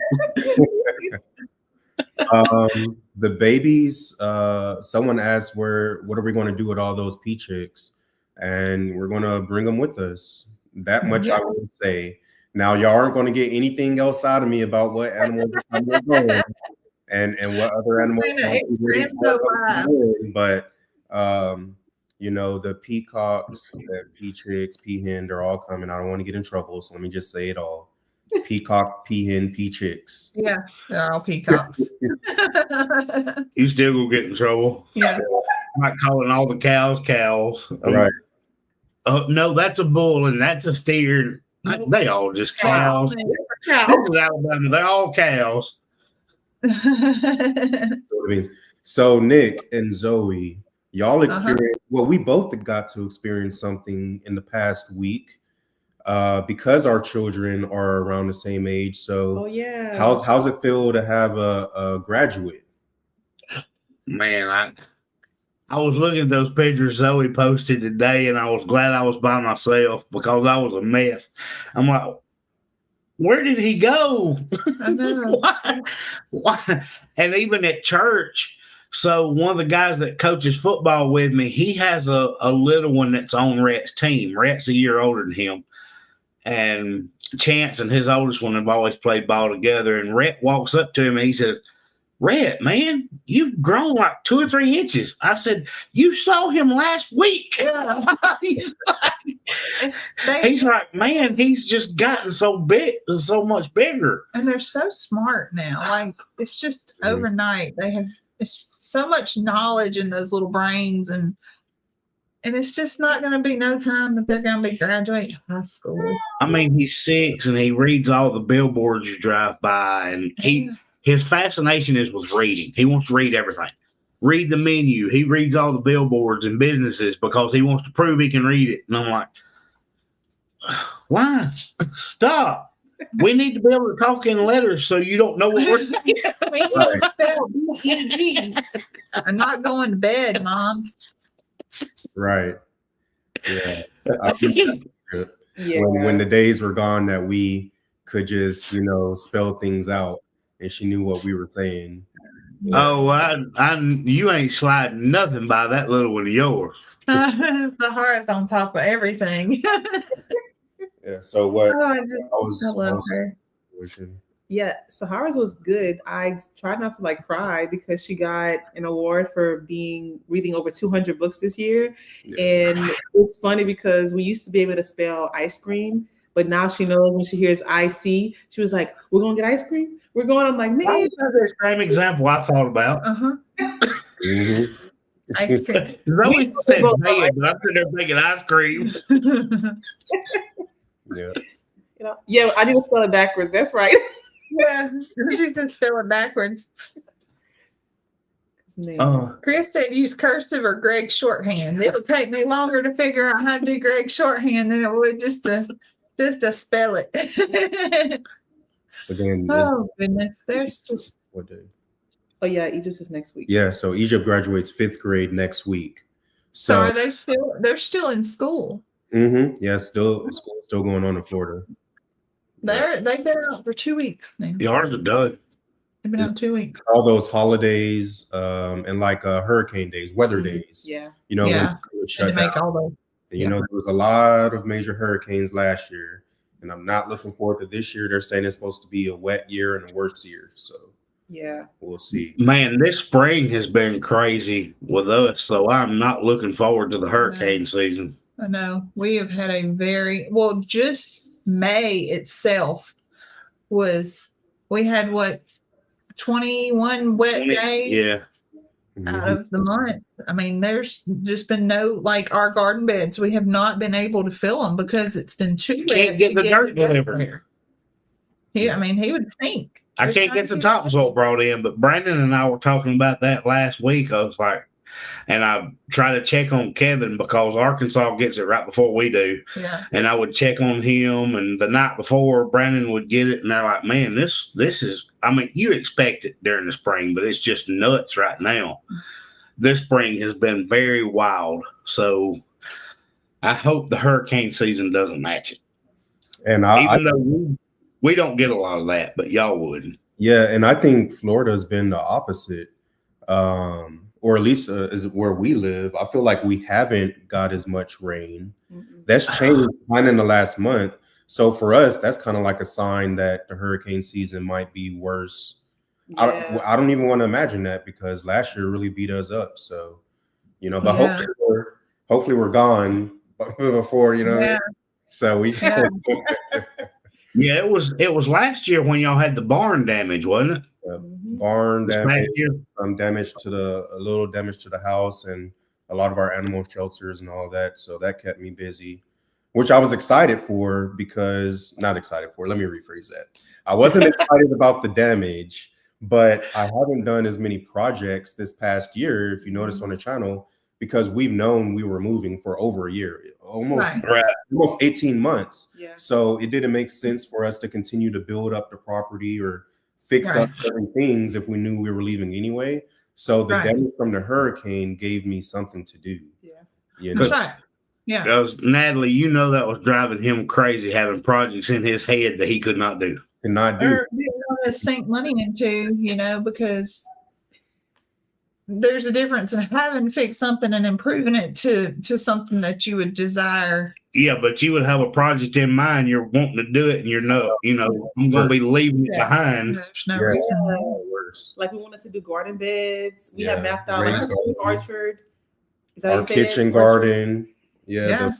Speaker 4: The babies, someone asked what are we going to do with all those pea chicks? And we're going to bring them with us. That much I will say. Now, y'all aren't going to get anything else out of me about what animals are going and what other animals are going. But, the peacocks, the pea chicks, pea hen, they're all coming. I don't want to get in trouble, so let me just say it all. Peacock, pea hen, pea chicks.
Speaker 2: Yeah, they're all peacocks.
Speaker 3: You still gonna get in trouble.
Speaker 2: Yeah.
Speaker 3: I'm not calling all the cows.
Speaker 4: Right.
Speaker 3: No, that's a bull and that's a steer. They all just cows. Alabama, they're all cows.
Speaker 4: So Nick and Zoe, y'all experienced we both got to experience something in the past week because our children are around the same age. So how's it feel to have a graduate?
Speaker 3: Man, I was looking at those pictures Zoe posted today, and I was glad I was by myself because I was a mess. I'm like, where did he go?
Speaker 2: I know.
Speaker 3: Why? And even at church, so one of the guys that coaches football with me, he has a little one that's on Rhett's team. Rhett's a year older than him. And Chance and his oldest one have always played ball together. And Rhett walks up to him and he says, Rhett, man, you've grown like 2 or 3 inches. I said, you saw him last week.
Speaker 2: Yeah.
Speaker 3: He's like, man, he's just gotten so big, so much bigger.
Speaker 2: And they're so smart now. Like, it's just overnight. They have so much knowledge in those little brains. And it's just not going to be no time that they're going to be graduating high school.
Speaker 3: I mean, he's 6 and he reads all the billboards you drive by. And his fascination is with reading. He wants to read everything. Read the menu. He reads all the billboards and businesses because he wants to prove he can read it. And I'm like, why? Stop. We need to be able to talk in letters so you don't know what we're saying.
Speaker 2: We need to spell B-E-G. I'm not going to bed, Mom.
Speaker 4: Right. Yeah. When the days were gone that we could just, spell things out and she knew what we were saying.
Speaker 3: Oh, you ain't sliding nothing by that little one of yours.
Speaker 2: The heart's on top of everything.
Speaker 4: Yeah. So what?
Speaker 2: I love her.
Speaker 1: Yeah, Sahara's was good. I tried not to cry because she got an award for reading over 200 books this year. Yeah. And it's funny because we used to be able to spell ice cream, But now she knows when she hears IC, she was like, "We're gonna get ice cream. We're going." I'm like,
Speaker 3: That
Speaker 1: "Man,
Speaker 3: was the same example I thought about.
Speaker 4: Mhm.
Speaker 2: Ice cream.
Speaker 3: Zoe said
Speaker 1: both
Speaker 3: bed, but I'm sitting there making ice cream.
Speaker 4: Yeah.
Speaker 1: you know, yeah, I need to spell it backwards. That's right."
Speaker 2: Yeah, she said spell it backwards. Chris said use cursive or Greg's shorthand. It would take me longer to figure out how to do Greg's shorthand than it would just to spell it.
Speaker 4: But then
Speaker 2: Oh goodness, there's just
Speaker 4: what day?
Speaker 1: Oh yeah, Egypt is next week.
Speaker 4: Yeah, so Egypt graduates 5th grade next week.
Speaker 2: so
Speaker 4: So
Speaker 2: are they still? They're still in school.
Speaker 4: yeah, school's still going on in Florida.
Speaker 2: They've been out for 2 weeks now.
Speaker 3: Yours are done.
Speaker 2: They've been out 2 weeks.
Speaker 4: All those holidays, and like hurricane days, weather days.
Speaker 1: Yeah.
Speaker 4: You know, when
Speaker 2: Yeah.
Speaker 4: school was
Speaker 2: And
Speaker 4: shut
Speaker 2: to
Speaker 4: down.
Speaker 2: make all those.
Speaker 4: And, you know, there was a lot of major hurricanes last year, and I'm not looking forward to this year. They're saying it's supposed to be a wet year and a worse year, so
Speaker 1: Yeah.
Speaker 4: we'll see.
Speaker 3: Man, this spring has been crazy with us, so I'm not looking forward to the hurricane season.
Speaker 2: I know we have had a just May itself we had 21 wet days
Speaker 3: Yeah.
Speaker 2: out of the month. I mean, there's just been no, like our garden beds, we have not been able to fill them because it's been too wet.
Speaker 3: Can't get the dirt delivered.
Speaker 2: there. I mean, he would sink.
Speaker 3: I
Speaker 2: There's
Speaker 3: can't get the
Speaker 2: times
Speaker 3: topsoil brought in, but Brandon and I were talking about that last week. I was like, and I try to check on Kevin because Arkansas gets it right before we do.
Speaker 2: Yeah.
Speaker 3: And I would check on him, and the night before Brandon would get it, and they're like, "Man, this is." I mean, you expect it during the spring, but it's just nuts right now. This spring has been very wild, so I hope the hurricane season doesn't match it.
Speaker 4: And
Speaker 3: Even though we don't get a lot of that, but y'all would.
Speaker 4: Yeah, and I think Florida's been the opposite, or at least is where we live. I feel like we haven't got as much rain. That's changed fine in the last month. So for us, that's kind of like a sign that the hurricane season might be worse.
Speaker 1: Yeah.
Speaker 4: I don't even want to imagine that because last year really beat us up. So, you know, but hopefully we're gone before, you know.
Speaker 2: Yeah.
Speaker 4: So we.
Speaker 3: Yeah, it was last year when y'all had the barn damage, wasn't it?
Speaker 4: Barn damage,
Speaker 3: Damage
Speaker 4: a little damage to the house and a lot of our animal shelters and all that. So that kept me busy, which I was excited for not excited for. Let me rephrase that. I wasn't excited about the damage, but I haven't done as many projects this past year, if you notice on the channel, because we've known we were moving for over a year, almost 18 months.
Speaker 1: Yeah.
Speaker 4: So it didn't make sense for us to continue to build up the property or fix up certain things if we knew we were leaving anyway. So the damage from the hurricane gave me something to do. Yeah. You know?
Speaker 2: That's right. Yeah.
Speaker 3: Because Natalie, you know that was driving him crazy, having projects in his head that he could not do.
Speaker 2: Or didn't want to sink money into, you know, because there's a difference in having to fix something and improving it to something that you would desire.
Speaker 3: Yeah, but you would have a project in mind. You're wanting to do it, and you're not. You know, I'm going to be leaving it behind.
Speaker 2: There's no reason.
Speaker 1: Like we wanted to do garden beds. We have mapped out like
Speaker 4: garden.
Speaker 1: orchard. Is that
Speaker 4: Our kitchen garden. Yeah.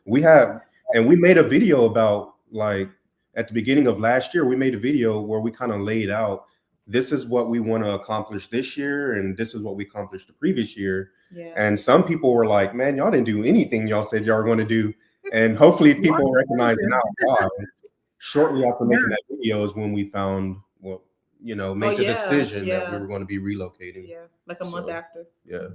Speaker 4: We have, and we made a video about, like, at the beginning of last year, we made a video where we kind of laid out, this is what we want to accomplish this year, and this is what we accomplished the previous year. Yeah. And some people were like, man, y'all didn't do anything y'all said y'all were going to do. And hopefully people recognize now why. Shortly after making that video is when we found, make the decision that we were going to be relocating.
Speaker 1: Yeah, like a month after.
Speaker 4: Yeah,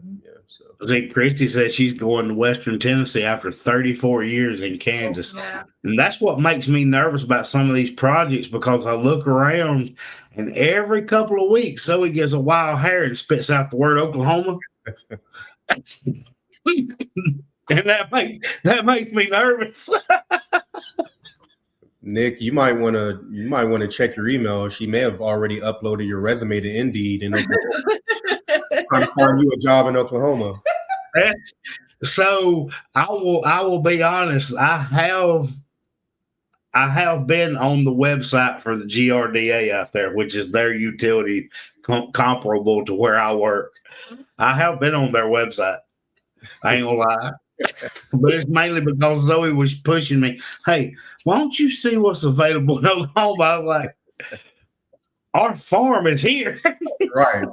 Speaker 4: So
Speaker 3: I think Christy said she's going to Western Tennessee after 34 years in Kansas.
Speaker 2: Yeah.
Speaker 3: And that's what makes me nervous about some of these projects, because I look around and every couple of weeks, Zoe gets a wild hair and spits out the word Oklahoma. And that makes me nervous.
Speaker 4: Nick, you might want to check your email. She may have already uploaded your resume to Indeed in Oklahoma. Trying to find you a job in Oklahoma.
Speaker 3: So I will be honest. I have been on the website for the GRDA out there, which is their utility comparable to where I work. I have been on their website. I ain't gonna lie. But it's mainly because Zoe was pushing me. Hey, why don't you see what's available in Oklahoma? I was like, our farm is here.
Speaker 4: Right.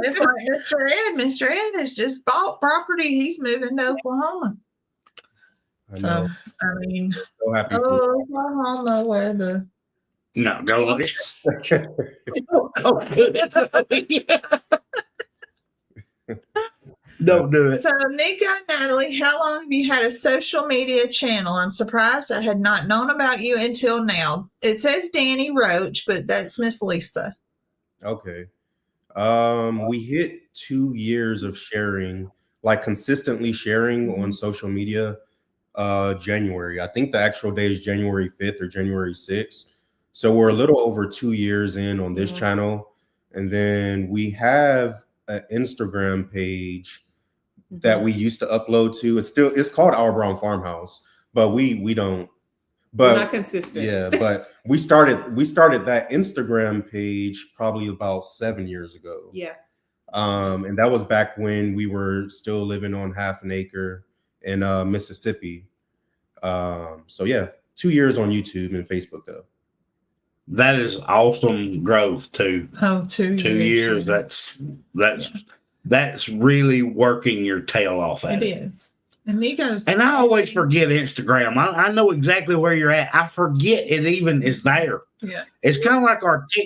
Speaker 2: It's like Mr. Ed. Mr. Ed has just bought property. He's moving to Oklahoma.
Speaker 4: I know.
Speaker 2: So, I mean,
Speaker 4: So happy for you.
Speaker 2: Oklahoma, where the
Speaker 3: No, don't. Don't do it, Zoe. Don't do it.
Speaker 2: So, Nico and Natalie, how long have you had a social media channel? I'm surprised I had not known about you until now. It says Danny Roach, but that's Miss Lisa.
Speaker 4: Okay. We hit 2 years of sharing, like consistently sharing on social media. January. I think the actual day is January 5th or January 6th. So we're a little over 2 years in on this channel. And then we have an Instagram page that we used to upload to. It's called Our Brown Farmhouse, but we don't. But
Speaker 1: we're not consistent.
Speaker 4: Yeah, but we started that Instagram page probably about 7 years ago.
Speaker 1: Yeah.
Speaker 4: And that was back when we were still living on half an acre in Mississippi. So yeah, 2 years on YouTube and Facebook though.
Speaker 3: That is awesome growth too.
Speaker 2: Oh, 2 years.
Speaker 3: 2 years. That's really working your tail off at it.
Speaker 2: It is. And Nico's.
Speaker 3: And I always forget Instagram. I know exactly where you're at. I forget it even is there.
Speaker 2: Yeah.
Speaker 3: It's kind of like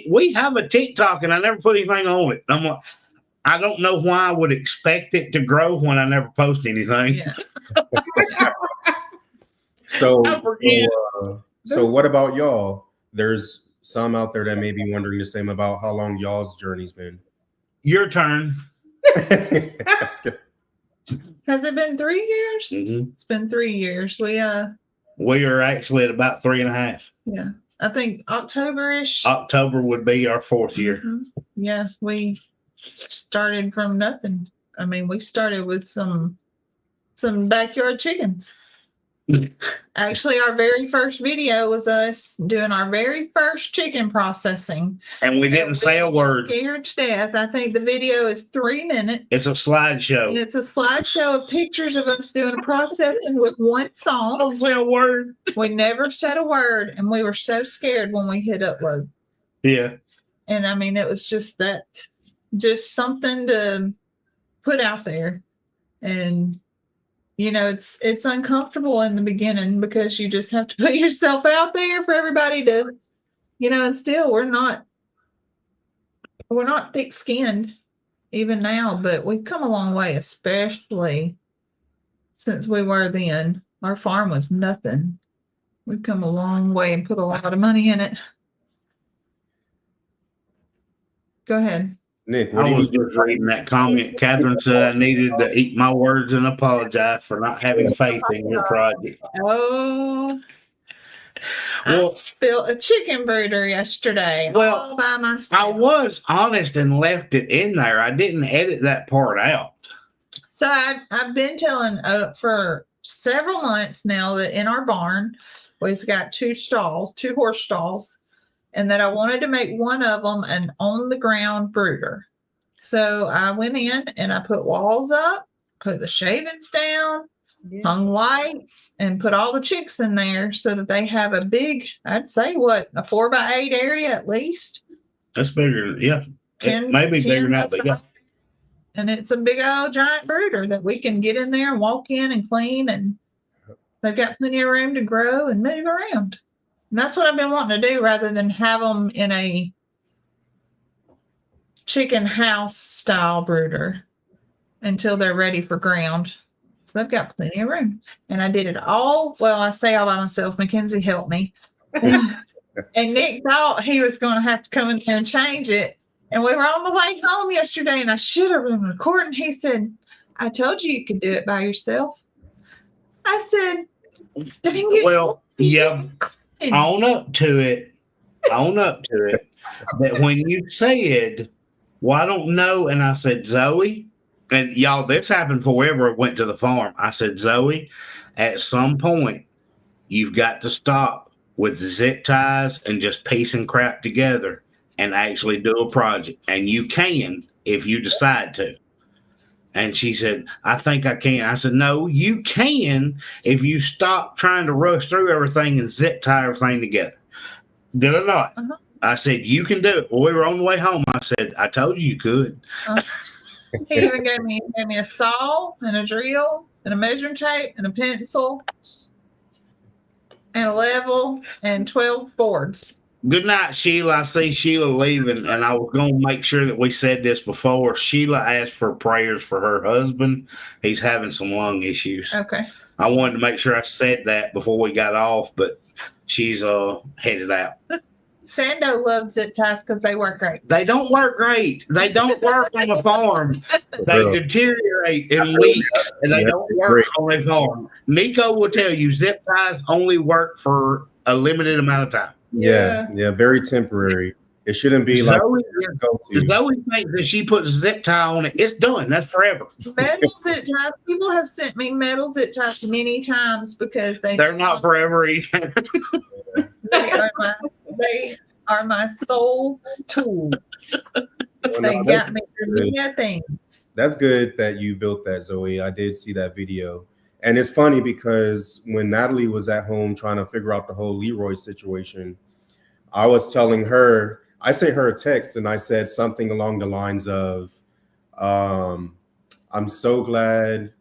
Speaker 3: we have a TikTok and I never put anything on it. I'm like, I don't know why I would expect it to grow when I never post anything.
Speaker 2: Yeah.
Speaker 4: So what about y'all? There's some out there that may be wondering the same about how long y'all's journey's been.
Speaker 3: Your turn.
Speaker 2: Has it been 3 years?
Speaker 3: Mm-hmm.
Speaker 2: It's been 3 years. We
Speaker 3: are actually at about 3.5.
Speaker 2: Yeah. I think October-ish.
Speaker 3: October would be our 4th year.
Speaker 2: Mm-hmm. Yeah, we started from nothing. I mean, we started with some backyard chickens. Actually, our very first video was us doing our very first chicken processing.
Speaker 3: And we didn't say a word.
Speaker 2: Scared to death. I think the video is 3 minutes.
Speaker 3: It's a slideshow.
Speaker 2: And it's a slideshow of pictures of us doing the processing with one song.
Speaker 3: Don't say a word.
Speaker 2: We never said a word, and we were so scared when we hit upload.
Speaker 3: Yeah.
Speaker 2: And I mean, it was just something to put out there. And you know, it's uncomfortable in the beginning because you just have to put yourself out there for everybody to, you know, and still we're not thick-skinned even now, but we've come a long way, especially since we were then. Our farm was nothing. We've come a long way and put a lot of money in it. Go ahead.
Speaker 4: Nick,
Speaker 3: I was just reading that comment. Catherine said I needed to eat my words and apologize for not having faith in your project.
Speaker 2: Oh,
Speaker 3: Well,
Speaker 2: I built a chicken brooder yesterday all by myself.
Speaker 3: I was honest and left it in there. I didn't edit that part out.
Speaker 2: So I've been telling for several months now that in our barn, we've got 2 horse stalls. And that I wanted to make one of them an on-the-ground brooder. So I went in and I put walls up, put the shavings down, hung lights, and put all the chicks in there so that they have a big, I'd say, a 4x8 area at least.
Speaker 3: That's bigger, yeah. 10, maybe 10 bigger than that, but yeah.
Speaker 2: And it's a big old giant brooder that we can get in there and walk in and clean, and they've got plenty of room to grow and move around. And that's what I've been wanting to do rather than have them in a chicken house style brooder until they're ready for ground. So they've got plenty of room. And I did it all. Well, I say all by myself. Mackenzie helped me. And Nick thought he was going to have to come in there and change it. And we were on the way home yesterday and I should have been recording. He said, I told you could do it by yourself. I said, dang it.
Speaker 3: Well, yeah. Own up to it. That when you said, well, I don't know. And I said, Zoe, and y'all, this happened before we ever went to the farm. I said, Zoe, at some point, you've got to stop with zip ties and just piecing crap together and actually do a project. And you can if you decide to. And she said, I think I can. I said, no, you can if you stop trying to rush through everything and zip tie everything together. Did I not?
Speaker 2: Uh-huh.
Speaker 3: I said, you can do it. When we were on the way home, I said, I told you could.
Speaker 2: He even gave me a saw and a drill and a measuring tape and a pencil and a level and 12 boards.
Speaker 3: Good night, Sheila. I see Sheila leaving, and I was going to make sure that we said this before. Sheila asked for prayers for her husband. He's having some lung issues.
Speaker 2: Okay.
Speaker 3: I wanted to make sure I said that before we got off, but she's headed out.
Speaker 2: Sando loves zip ties because they work great.
Speaker 3: They don't work great. They don't work on the farm. They
Speaker 4: Bro.
Speaker 3: Deteriorate in weeks, and they
Speaker 4: Yeah,
Speaker 3: don't work
Speaker 4: great.
Speaker 3: on a farm. Nico will tell you zip ties only work for a limited amount of time.
Speaker 4: Yeah, very temporary. It shouldn't be like
Speaker 3: Zoe,
Speaker 4: go-to.
Speaker 3: Zoe thinks that she puts a zip tie on it, it's done. That's forever.
Speaker 2: Metal zip ties. People have sent me metal zip ties many times because
Speaker 3: They're not forever either.
Speaker 2: they are my sole tool.
Speaker 4: Well,
Speaker 2: They
Speaker 4: no,
Speaker 2: got me through
Speaker 4: good.
Speaker 2: many things.
Speaker 4: That's good that you built that, Zoe. I did see that video. And it's funny because when Natalie was at home trying to figure out the whole Leroy situation, I was telling her, I sent her a text and I said something along the lines of, I'm so glad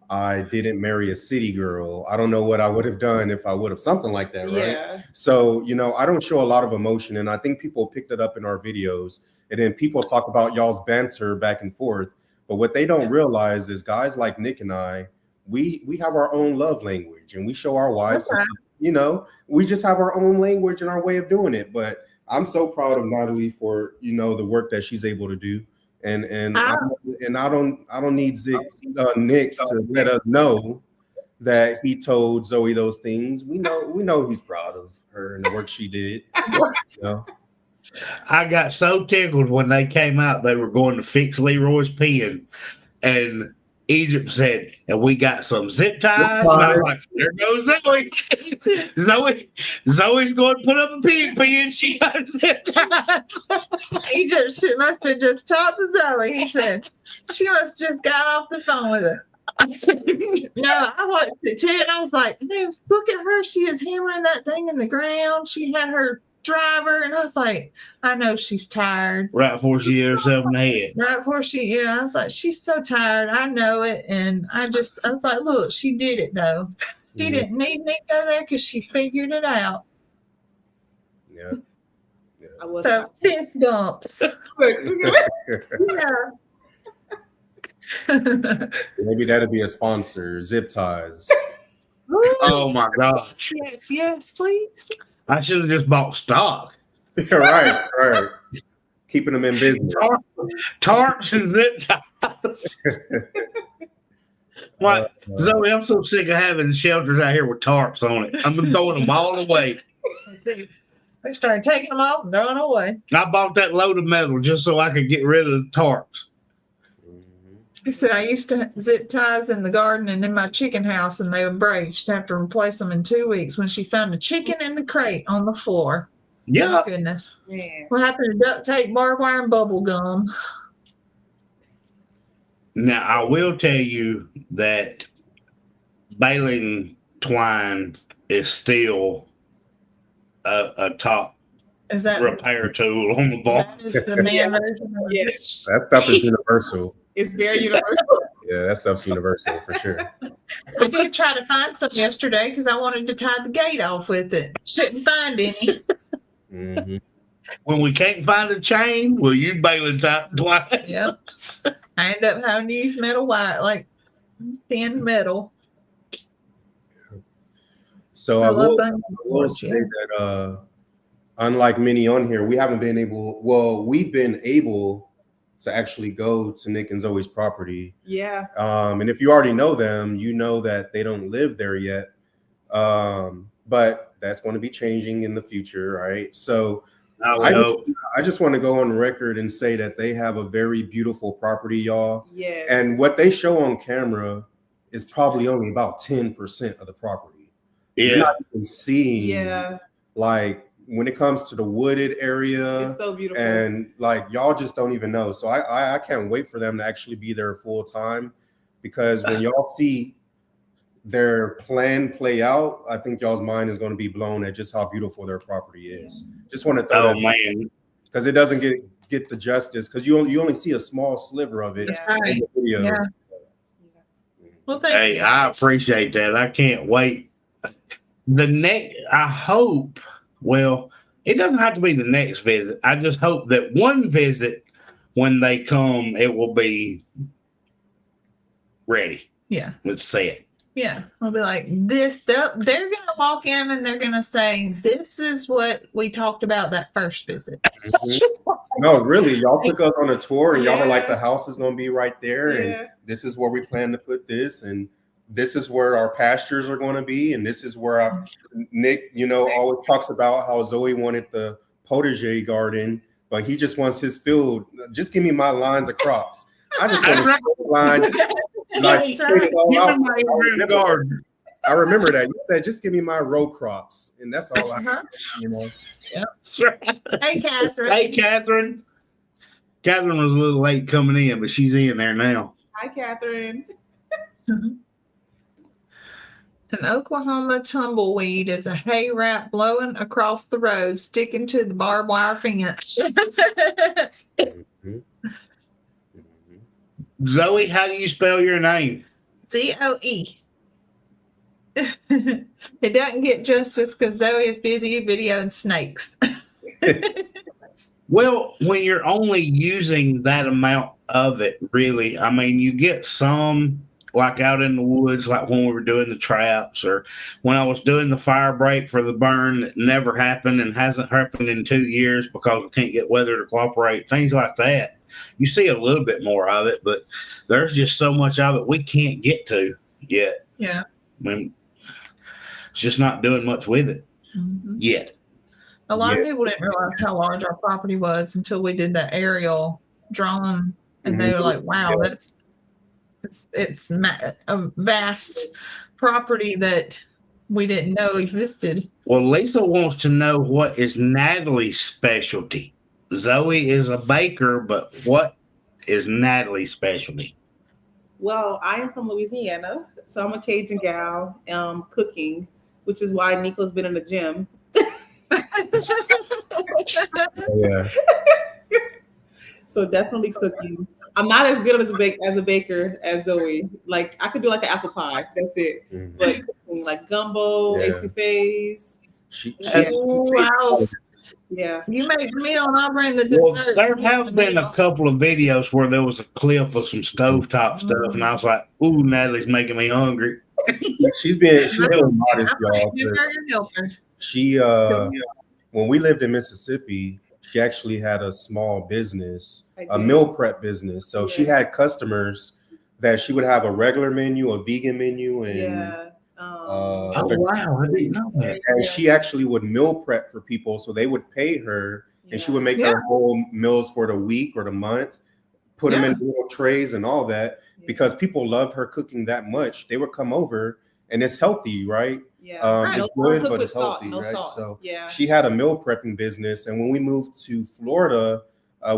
Speaker 4: I didn't marry a city girl. I don't know what I would have done if I would have, something like that, right?
Speaker 1: Yeah.
Speaker 4: So, you know, I don't show a lot of emotion, and I think people picked it up in our videos. And then people talk about y'all's banter back and forth. But what they don't realize is guys like Nick and I, we have our own love language, and we show our wives,
Speaker 2: Okay.
Speaker 4: you know, we just have our own language and our way of doing it. But I'm so proud of Natalie for, you know, the work that she's able to do. And I don't need Nick to let us know that he told Zoe those things. We know he's proud of her and the work she did. You know?
Speaker 3: I got so tickled when they came out, they were going to fix Leroy's pen. And Egypt said, and we got some zip ties. And I was like, there goes Zoe. Zoe's going to put up a pig pen. She got zip ties.
Speaker 2: Egypt must have just talked to Zoe. He said, she must just got off the phone with her. No, I watched it too, and I was like, look at her. She is hammering that thing in the ground. She had her driver, and I was like, I know she's tired.
Speaker 3: Right before she hit herself in the head.
Speaker 2: Right before I was like, she's so tired. I know it. And I was like, look, she did it though. She didn't need Nick go there because she figured it out.
Speaker 4: Yeah.
Speaker 1: I was
Speaker 2: So fist bumps. Yeah.
Speaker 4: Maybe that'd be a sponsor, zip ties.
Speaker 3: Oh my gosh.
Speaker 2: Yes, please.
Speaker 3: I should have just bought stock.
Speaker 4: right. Keeping them in business.
Speaker 3: Tarps and zip ties. What? Zoe, I'm so sick of having shelters out here with tarps on it. I'm throwing them all away.
Speaker 2: They started taking them off and throwing them away.
Speaker 3: I bought that load of metal just so I could get rid of the tarps.
Speaker 2: He said, I used to zip ties in the garden and in my chicken house, and they would break. She'd have to replace them in 2 weeks when she found a chicken in the crate on the floor.
Speaker 3: Yeah.
Speaker 2: Oh, goodness.
Speaker 1: Man.
Speaker 2: What happened to duct tape, barbed wire, and bubble gum?
Speaker 3: Now, I will tell you that baling twine is still a top
Speaker 2: Is that,
Speaker 3: repair tool on the bar.
Speaker 2: that is the man version of it?
Speaker 1: Yes.
Speaker 4: That stuff is universal.
Speaker 1: It's very universal.
Speaker 4: Yeah, that stuff's universal for sure.
Speaker 2: I did try to find some yesterday because I wanted to tie the gate off with it. Couldn't find any.
Speaker 4: Mm-hmm.
Speaker 3: When we can't find a chain, we'll use baling twine.
Speaker 2: Yep. I ended up having to use metal wire, like thin metal.
Speaker 4: So
Speaker 2: I
Speaker 4: I
Speaker 2: love
Speaker 4: will
Speaker 2: bungee cords,
Speaker 4: say
Speaker 2: yeah.
Speaker 4: that unlike many on here, we've been able to actually go to Nick and Zoe's property.
Speaker 1: Yeah.
Speaker 4: And if you already know them, you know that they don't live there yet. But that's going to be changing in the future, right? So I just want to go on record and say that they have a very beautiful property, y'all.
Speaker 1: Yes.
Speaker 4: And what they show on camera is probably only about 10% of the property. You're
Speaker 3: Yeah.
Speaker 4: not even seeing like when it comes to the wooded area,
Speaker 1: It's so beautiful.
Speaker 4: and like y'all just don't even know. So I can't wait for them to actually be there full time, because when y'all see their plan play out, I think y'all's mind is going to be blown at just how beautiful their property is. Just want to throw that,
Speaker 3: man,
Speaker 4: because it doesn't get the justice, because you only see a small sliver of it in the video.
Speaker 2: Yeah. Well, thank
Speaker 3: hey,
Speaker 2: you.
Speaker 3: I appreciate that. I can't wait. I hope, well, it doesn't have to be the next visit. I just hope that one visit, when they come, it will be ready.
Speaker 2: Yeah.
Speaker 3: Let's say it.
Speaker 2: Yeah. I'll be like, this, they're going to walk in and they're going to say, this is what we talked about that first visit.
Speaker 4: No, really, y'all took us on a tour, and y'all were like,
Speaker 1: Yeah.
Speaker 4: the house is going to be right there,
Speaker 1: Yeah.
Speaker 4: and this is where we plan to put this, and this is where our pastures are going to be, and this is where Nick, always talks about how Zoe wanted the potager garden, but he just wants his field. Just give me my lines of crops. I just want a line. Like,
Speaker 2: That's right.
Speaker 4: I remember that you said, just give me my row crops, and that's all I.
Speaker 2: Yep.
Speaker 3: That's right.
Speaker 2: Hey, Catherine.
Speaker 3: Hey, Catherine. Catherine was a little late coming in, but she's in there now.
Speaker 1: Hi, Catherine.
Speaker 2: An Oklahoma tumbleweed is a hay rat blowing across the road, sticking to the barbed wire fence.
Speaker 3: Zoe, how do you spell your name?
Speaker 2: Zoe. It doesn't get justice because Zoe is busy videoing snakes.
Speaker 3: Well, when you're only using that amount of it, really, I mean, you get some like out in the woods, like when we were doing the traps, or when I was doing the fire break for the burn that never happened and hasn't happened in 2 years because we can't get weather to cooperate, things like that. You see a little bit more of it, but there's just so much of it we can't get to yet.
Speaker 2: Yeah.
Speaker 3: I mean, it's just not doing much with it yet.
Speaker 2: A lot of people didn't realize how large our property was until we did the aerial drawing, and they were like, "Wow, it's a vast property that we didn't know existed."
Speaker 3: Well, Lisa wants to know what is Natalie's specialty. Zoe is a baker, but what is Natalie's specialty?
Speaker 1: Well, I am from Louisiana, so I'm a Cajun gal, cooking, which is why Nico's been in the gym.
Speaker 4: Yeah.
Speaker 1: So definitely cooking. I'm not as good as a baker as Zoe. Like, I could do like an apple pie. That's it.
Speaker 4: Mhm.
Speaker 1: But cooking, like gumbo,
Speaker 4: Yeah.
Speaker 1: etouffees.
Speaker 2: Wow.
Speaker 1: Yeah.
Speaker 2: You make the meal and I'll bring the
Speaker 3: Well,
Speaker 2: dessert.
Speaker 3: there have been a couple of videos where there was a clip of some stovetop stuff, and I was like, "Ooh, Natalie's making me hungry."
Speaker 4: She's been modest, y'all.
Speaker 2: You're
Speaker 4: 'Cause
Speaker 2: a helper.
Speaker 4: she when we lived in Mississippi, she actually had a small business, a meal prep business. So she had customers that she would have a regular menu, a vegan menu, and
Speaker 3: Oh wow, I didn't know that.
Speaker 4: and she actually would meal prep for people, so they would pay her, and she would make their whole meals for the week or the month, put them in little trays and all that, because people loved her cooking that much. They would come over, and it's healthy, right?
Speaker 1: Yeah.
Speaker 4: It's good, but it's healthy, right? So she had a meal prepping business, and when we moved to Florida,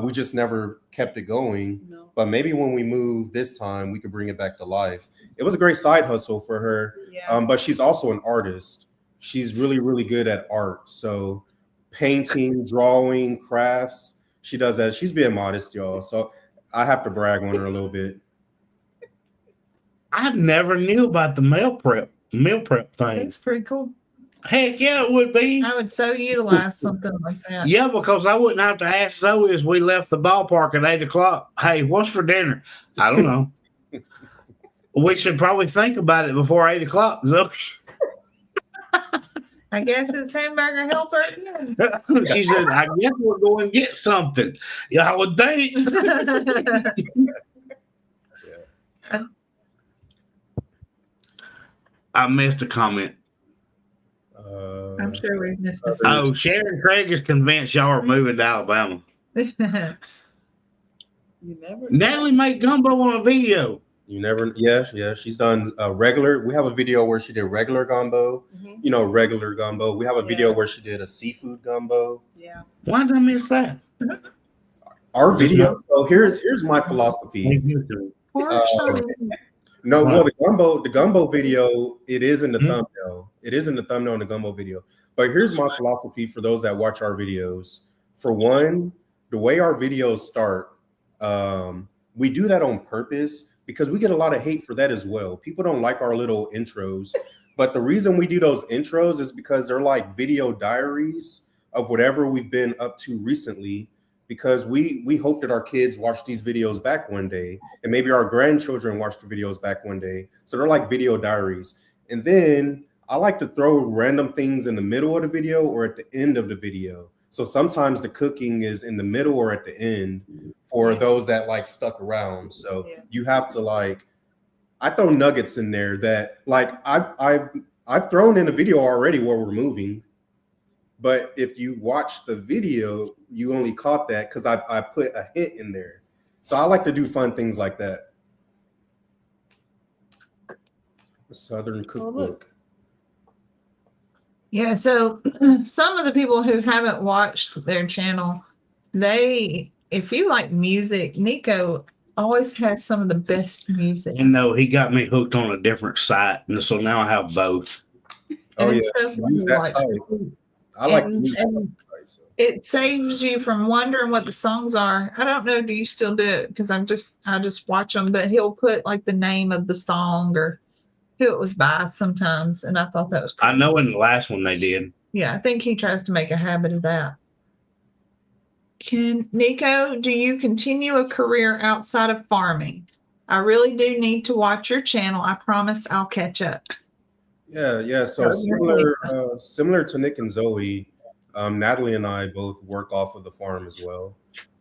Speaker 4: we just never kept it going.
Speaker 1: No.
Speaker 4: But maybe when we move this time, we could bring it back to life. It was a great side hustle for her.
Speaker 1: Yeah.
Speaker 4: But she's also an artist. She's really, really good at art. So painting, drawing, crafts, she does that. She's being modest, y'all. So I have to brag on her a little bit.
Speaker 3: I never knew about the meal prep thing.
Speaker 2: That's pretty cool.
Speaker 3: Heck yeah, it would be.
Speaker 2: I would so utilize something like that.
Speaker 3: Yeah, because I wouldn't have to ask Zoe as we left the ballpark at 8:00. Hey, what's for dinner? I don't know. We should probably think about it before 8:00, Zoe.
Speaker 2: I guess it's hamburger helper again.
Speaker 3: She said, I guess we'll go and get something. Yeah, I would think. I missed a comment.
Speaker 2: I'm sure we missed it.
Speaker 3: Oh, Sharon Craig is convinced y'all are moving to Alabama.
Speaker 1: You never.
Speaker 3: Natalie made gumbo on a video.
Speaker 4: You never, yeah. She's done regular. We have a video where she did regular gumbo.
Speaker 1: Mhm.
Speaker 4: Regular gumbo. We have a video where she did a seafood gumbo.
Speaker 1: Yeah.
Speaker 3: Why did I miss that?
Speaker 4: Our video. So here's my philosophy. No, well, the gumbo video, it is in the thumbnail. It is in the thumbnail in the gumbo video. But here's my philosophy for those that watch our videos. For one, the way our videos start, we do that on purpose because we get a lot of hate for that as well. People don't like our little intros. But the reason we do those intros is because they're like video diaries of whatever we've been up to recently, because we hope that our kids watch these videos back one day, and maybe our grandchildren watch the videos back one day. So they're like video diaries. And then I like to throw random things in the middle of the video or at the end of the video. So sometimes the cooking is in the middle or at the end for those that like stuck around. So you have to like, I throw nuggets in there that like I've thrown in a video already where we're moving. But if you watch the video, you only caught that because I put a hint in there. So I like to do fun things like that. A Southern cookbook.
Speaker 2: Yeah, so some of the people who haven't watched their channel, if you like music, Nico always has some of the best music.
Speaker 3: And no, he got me hooked on a different site, and so now I have both.
Speaker 4: Oh yeah, use that site. I like music.
Speaker 2: It saves you from wondering what the songs are. I don't know, do you still do it? Because I just watch them, but he'll put like the name of the song or who it was by sometimes, and I thought that was
Speaker 3: I know in the last one they did.
Speaker 2: Yeah, I think he tries to make a habit of that. Nico, do you continue a career outside of farming? I really do need to watch your channel. I promise I'll catch up.
Speaker 4: Yeah. So similar to Nick and Zoe, Natalie and I both work off of the farm as well.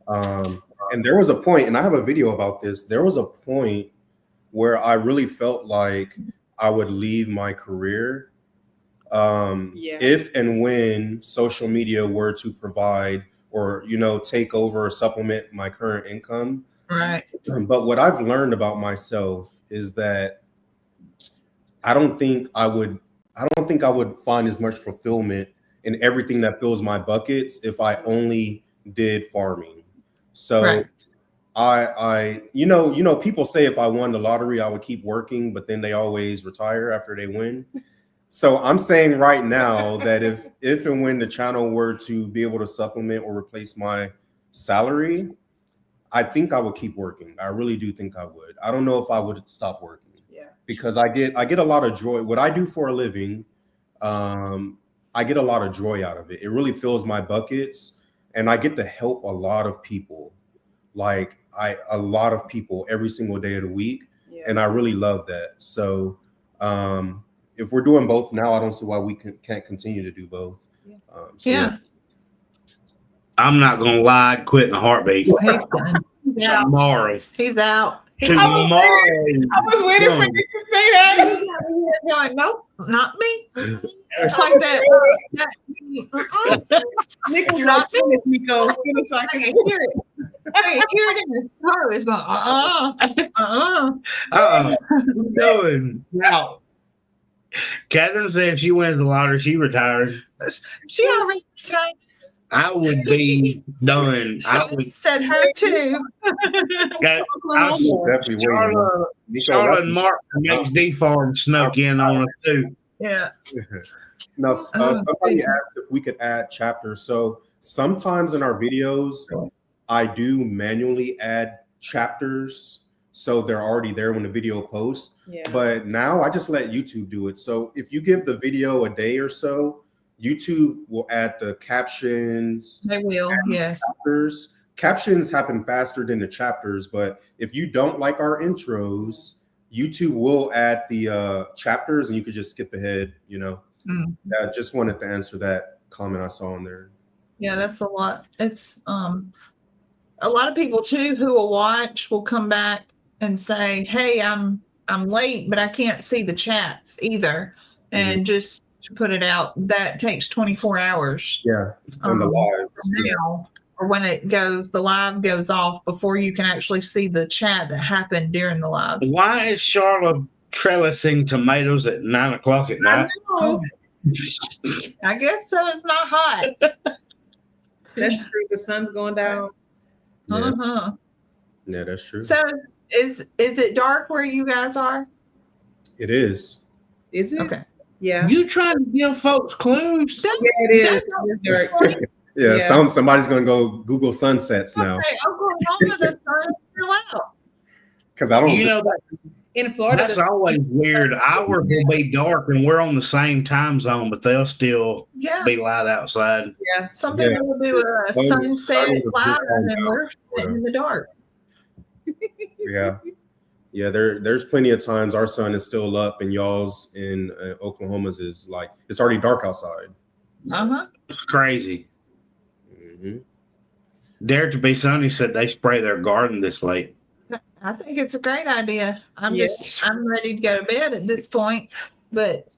Speaker 4: And there was a point, and I have a video about this. There was a point where I really felt like I would leave my career if and when social media were to provide or, take over or supplement my current income.
Speaker 2: Right.
Speaker 4: But what I've learned about myself is that I don't think I would find as much fulfillment in everything that fills my buckets if I only did farming. So people say if I won the lottery, I would keep working, but then they always retire after they win. So I'm saying right now that if and when the channel were to be able to supplement or replace my salary, I think I would keep working. I really do think I would. I don't know if I would stop working. Yeah. Because I get a lot of joy. What I do for a living, I get a lot of joy out of it. It really fills my buckets, and I get to help a lot of people. Like a lot of people every single day of the week. Yeah. And I really love that. So if we're doing both now, I don't see why we can't continue to do both. Yeah.
Speaker 3: I'm not gonna lie, I'd quit in a heartbeat.
Speaker 2: He's done. Yeah.
Speaker 3: Tomorrow.
Speaker 2: He's out.
Speaker 3: Tomorrow.
Speaker 1: I was waiting for Nick to say that.
Speaker 2: Going, nope, not me. It's like that.
Speaker 1: Nick was not finished, Nico. Finish so I can hear it.
Speaker 2: Hey, hear it in the car. It's going,
Speaker 3: Doing now. Catherine said if she wins the lottery, she retires.
Speaker 2: She already retired.
Speaker 3: I would be done.
Speaker 2: Said her too.
Speaker 3: Charlotte and Mark from HD Farm snuck in on us too.
Speaker 2: Yeah.
Speaker 4: Now, somebody asked if we could add chapters. So sometimes in our videos, I do manually add chapters, so they're already there when the video posts. Yeah. But now I just let YouTube do it. So if you give the video a day or so, YouTube will add the captions.
Speaker 2: They will, yes.
Speaker 4: Chapters. Captions happen faster than the chapters, but if you don't like our intros, YouTube will add the chapters, and you could just skip ahead. I just wanted to answer that comment I saw in there.
Speaker 2: Yeah, that's a lot. It's a lot of people too who will come back and say, "Hey, I'm late, but I can't see the chats either," and just to put it out, that takes 24 hours.
Speaker 4: Yeah, on the lives.
Speaker 2: Now, or when the live goes off before you can actually see the chat that happened during the live.
Speaker 3: Why is Charlotte trellising tomatoes at 9 o'clock at
Speaker 1: I
Speaker 3: night?
Speaker 1: know.
Speaker 2: I guess so. It's not hot.
Speaker 1: That's true. The sun's going down.
Speaker 4: Yeah,
Speaker 2: Uh-huh.
Speaker 4: yeah, that's true.
Speaker 2: So is it dark where you guys are?
Speaker 4: It is.
Speaker 1: Is it?
Speaker 2: Okay.
Speaker 1: Yeah.
Speaker 3: You trying to give folks clues?
Speaker 1: Yeah, it is. It is dark.
Speaker 4: Yeah,
Speaker 1: Yeah.
Speaker 4: somebody's gonna go Google sunsets now
Speaker 2: Okay, Oklahoma, the sun is still out.
Speaker 4: because I don't.
Speaker 3: You know,
Speaker 1: In Florida,
Speaker 3: that's always weird. Ours will be dark and we're on the same time zone, but they'll still
Speaker 2: Yeah.
Speaker 3: be light outside.
Speaker 1: yeah.
Speaker 2: Some
Speaker 4: Yeah.
Speaker 2: people will do a
Speaker 4: Sun-
Speaker 2: sunset
Speaker 4: sun was
Speaker 2: live
Speaker 4: just
Speaker 2: and
Speaker 4: going
Speaker 2: we're sitting in the dark.
Speaker 4: Yeah, yeah. There's plenty of times our sun is still up and y'all's in Oklahoma's is like it's already dark outside. So,
Speaker 2: Uh-huh.
Speaker 3: It's crazy.
Speaker 4: mhm.
Speaker 3: Dare to be Sunny said they spray their garden this late.
Speaker 2: I think it's a great idea. I'm
Speaker 1: Yeah.
Speaker 2: I'm ready to go to bed at this point, but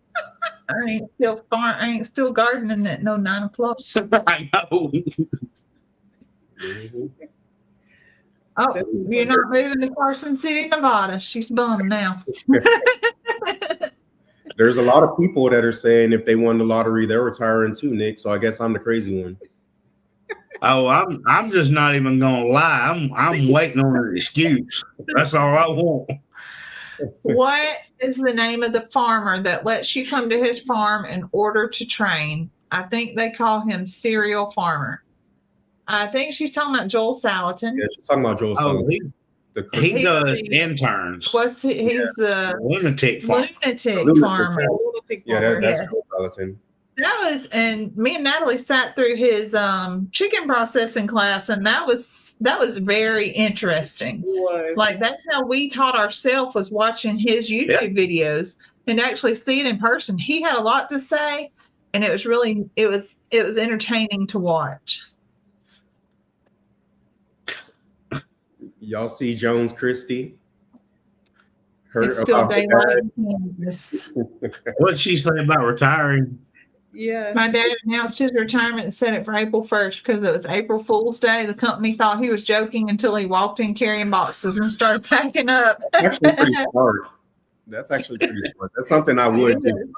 Speaker 2: I ain't still gardening at 9 o'clock.
Speaker 3: I know.
Speaker 4: Mhm.
Speaker 2: Oh,
Speaker 1: That's
Speaker 2: you're not moving to Carson City, Nevada. She's bummed now.
Speaker 4: There's a lot of people that are saying if they won the lottery, they're retiring too, Nick. So I guess I'm the crazy one.
Speaker 3: Oh, I'm just not even gonna lie. I'm waiting on an excuse. That's all I want.
Speaker 2: What is the name of the farmer that lets you come to his farm in order to train? I think they call him Serial Farmer. I think she's talking about Joel Salatin.
Speaker 4: Yeah, she's talking about Joel
Speaker 3: Oh,
Speaker 4: Sullivan. The cook.
Speaker 3: he
Speaker 2: He's
Speaker 3: does
Speaker 2: the-
Speaker 3: interns.
Speaker 2: He's the
Speaker 3: Lunatic farm.
Speaker 2: lunatic
Speaker 4: Lunatic
Speaker 2: farmer.
Speaker 4: farmer.
Speaker 1: Lunatic
Speaker 4: Yeah,
Speaker 1: farmer.
Speaker 4: that's
Speaker 2: Yeah.
Speaker 4: Joel Sullivan.
Speaker 2: That was, and me and Natalie sat through his chicken processing class, and that was very interesting.
Speaker 1: It was.
Speaker 2: Like that's how we taught ourselves, was watching his YouTube videos and actually see it in person. He had a lot to say, and it was entertaining to watch.
Speaker 4: Y'all see Jones Christie?
Speaker 2: It's still
Speaker 4: about her
Speaker 2: daylight in Kansas.
Speaker 3: What'd she say about retiring?
Speaker 1: Yeah.
Speaker 2: My dad announced his retirement and set it for April 1st because it was April Fool's Day. The company thought he was joking until he walked in carrying boxes and started packing up.
Speaker 4: Actually, pretty smart. That's actually pretty smart. That's something I would do.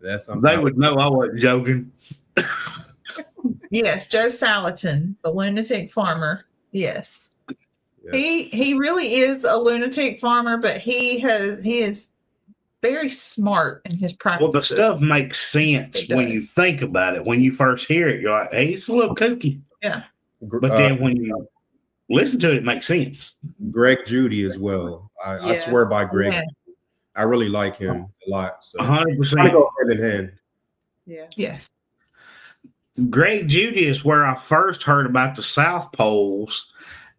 Speaker 4: That's something
Speaker 3: They would know I wasn't joking.
Speaker 2: Yes, Joe Salatin, the lunatic farmer. Yes.
Speaker 4: Yeah.
Speaker 2: He really is a lunatic farmer, but he is very smart in his practices.
Speaker 3: Well, the stuff makes sense
Speaker 2: It
Speaker 3: when you
Speaker 2: does.
Speaker 3: think about it. When you first hear it, you're like, hey, it's a little kooky. But then when you listen to it, it makes sense.
Speaker 4: Greg Judy as well. I
Speaker 1: Yeah.
Speaker 4: swear by Greg.
Speaker 2: Yeah.
Speaker 4: I really like him a lot. So
Speaker 3: 100%.
Speaker 4: I go hand in hand.
Speaker 1: Yeah.
Speaker 2: Yes.
Speaker 3: Greg Judy is where I first heard about the South Poles.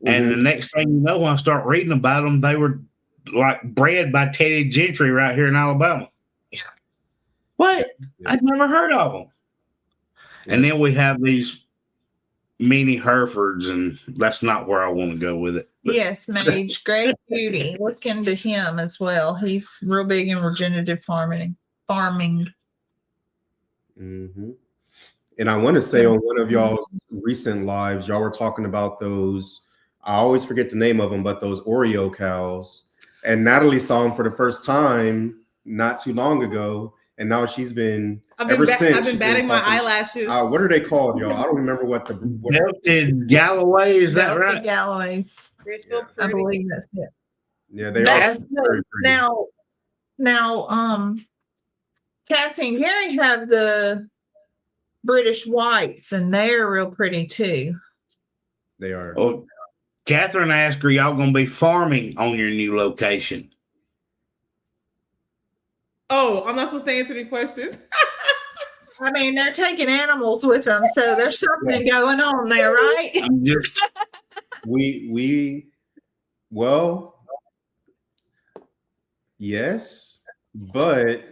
Speaker 3: And the next thing you know, when I start reading about them, they were like bred by Teddy Gentry right here in Alabama.
Speaker 2: Yeah.
Speaker 3: What?
Speaker 4: Yeah.
Speaker 3: I'd never heard of them.
Speaker 4: Yeah.
Speaker 3: And then we have these mini Herefords, and that's not where I want to go with it. But
Speaker 2: Yes, Mage. Greg Beauty. Look into him as well. He's real big in regenerative farming.
Speaker 4: Mm-hmm. And I want to say on one of y'all's recent lives, y'all were talking about those. I always forget the name of them, but those Oreo cows. And Natalie saw them for the first time not too long ago, and now she's been ever since.
Speaker 1: I've been
Speaker 4: she's
Speaker 1: batting my
Speaker 4: talking-
Speaker 1: eyelashes.
Speaker 4: What are they called, y'all? I don't remember what the.
Speaker 3: Belted Galloway, is that
Speaker 2: Delta
Speaker 3: right?
Speaker 2: Galloways.
Speaker 1: They're so
Speaker 2: I
Speaker 1: pretty.
Speaker 2: believe that's it.
Speaker 4: Yeah, they
Speaker 2: That's
Speaker 4: are very pretty.
Speaker 2: now, Cassie and Gary have the British whites, and they're real pretty too.
Speaker 4: They are.
Speaker 3: Well, Catherine asked, are y'all going to be farming on your new location?
Speaker 1: Oh, I'm not supposed to answer any questions.
Speaker 2: I mean, they're taking animals with them, so there's something going on there, right?
Speaker 3: I'm just,
Speaker 4: Well, yes, but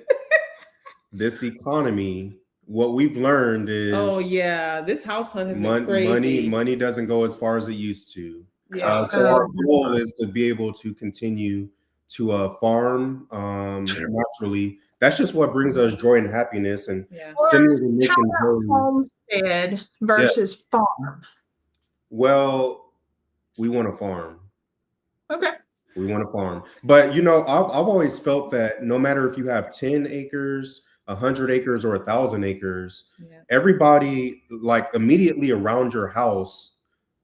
Speaker 4: this economy, what we've learned is
Speaker 1: Oh yeah, this house hunt has been crazy.
Speaker 4: money doesn't go as far as it used to.
Speaker 1: Yeah.
Speaker 4: So our goal is to be able to continue to farm naturally. That's just what brings us joy and happiness. And
Speaker 1: Yeah.
Speaker 4: similar to Nick
Speaker 2: How
Speaker 4: and
Speaker 2: about
Speaker 4: Zoe,
Speaker 2: homestead versus farm?
Speaker 4: Well, we want to farm.
Speaker 2: Okay.
Speaker 4: We want to farm. But, you know, I've always felt that no matter if you have 10 acres, 100 acres, or 1,000 acres, everybody, like, immediately around your house,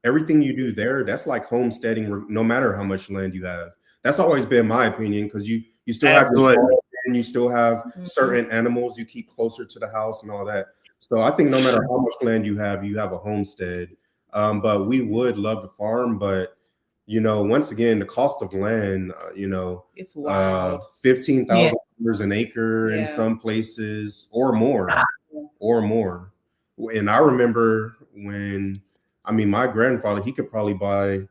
Speaker 4: everything you do there, that's like homesteading, no matter how much land you have. That's always been my opinion, because you still have your garden, and you still have certain animals you keep closer to the house and all that. So I think no matter how much land you have a homestead. But we would love to farm, but you know, once again, the cost of land, you know,
Speaker 1: it's wild.
Speaker 4: $15,000 an acre in some places, or more, And I remember when, I mean, my grandfather, he could probably buy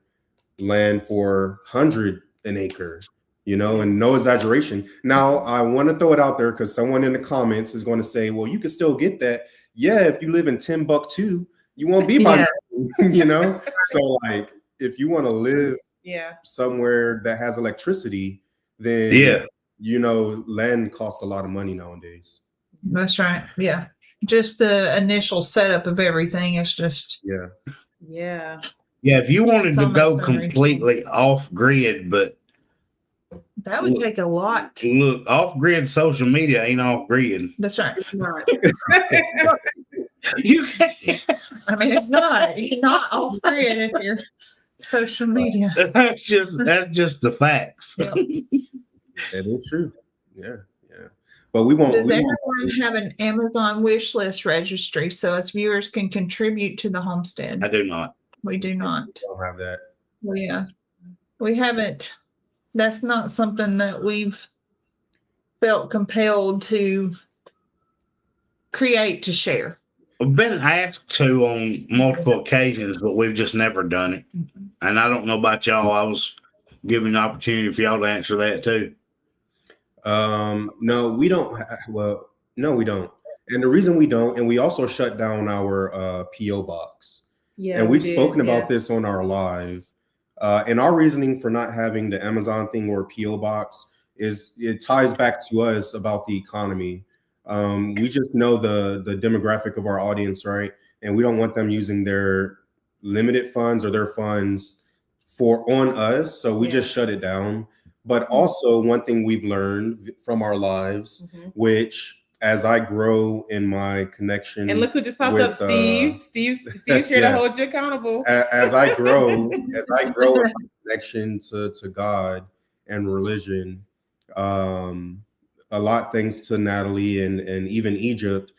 Speaker 4: land for 100 an acre, you know, and no exaggeration. Now, I want to throw it out there because someone in the comments is going to say, well, you can still get that. Yeah, if you live in Timbuktu, you won't be buying, you know? So, like, if you want to live somewhere that has electricity, then, you know, land costs a lot of money nowadays.
Speaker 2: That's right. Yeah. Just the initial setup of everything is just.
Speaker 1: Yeah.
Speaker 3: If you wanted to go completely off grid, but
Speaker 2: that would take a lot.
Speaker 3: Look, off grid social media ain't off grid.
Speaker 2: That's right.
Speaker 1: It's not.
Speaker 3: You can't.
Speaker 2: I mean, it's not. You're not off grid if you're social media.
Speaker 3: That's just the facts.
Speaker 2: Yep.
Speaker 4: That is true. Yeah. But we won't.
Speaker 2: Does everyone have an Amazon wish list registry so as viewers can contribute to the homestead?
Speaker 3: I do not.
Speaker 2: We do not.
Speaker 4: We don't have that.
Speaker 2: We haven't. That's not something that we've felt compelled to create to share.
Speaker 3: I've been asked to on multiple occasions, but we've just never done it. And I don't know about y'all. I was given the opportunity for y'all to answer that too.
Speaker 4: No, we don't. Well, no, we don't. And the reason we don't, and we also shut down our PO box. And we've spoken about this on our live. And our reasoning for not having the Amazon thing or PO box is it ties back to us about the economy. We just know the demographic of our audience, right? And we don't want them using their limited funds or their funds on us. So we just shut it down. But also one thing we've learned from our lives, which as I grow in my connection,
Speaker 1: and look who just popped up, Steve. Steve's here to hold you accountable.
Speaker 4: As I grow in my connection to God and religion, a lot thanks to Natalie and even Egypt.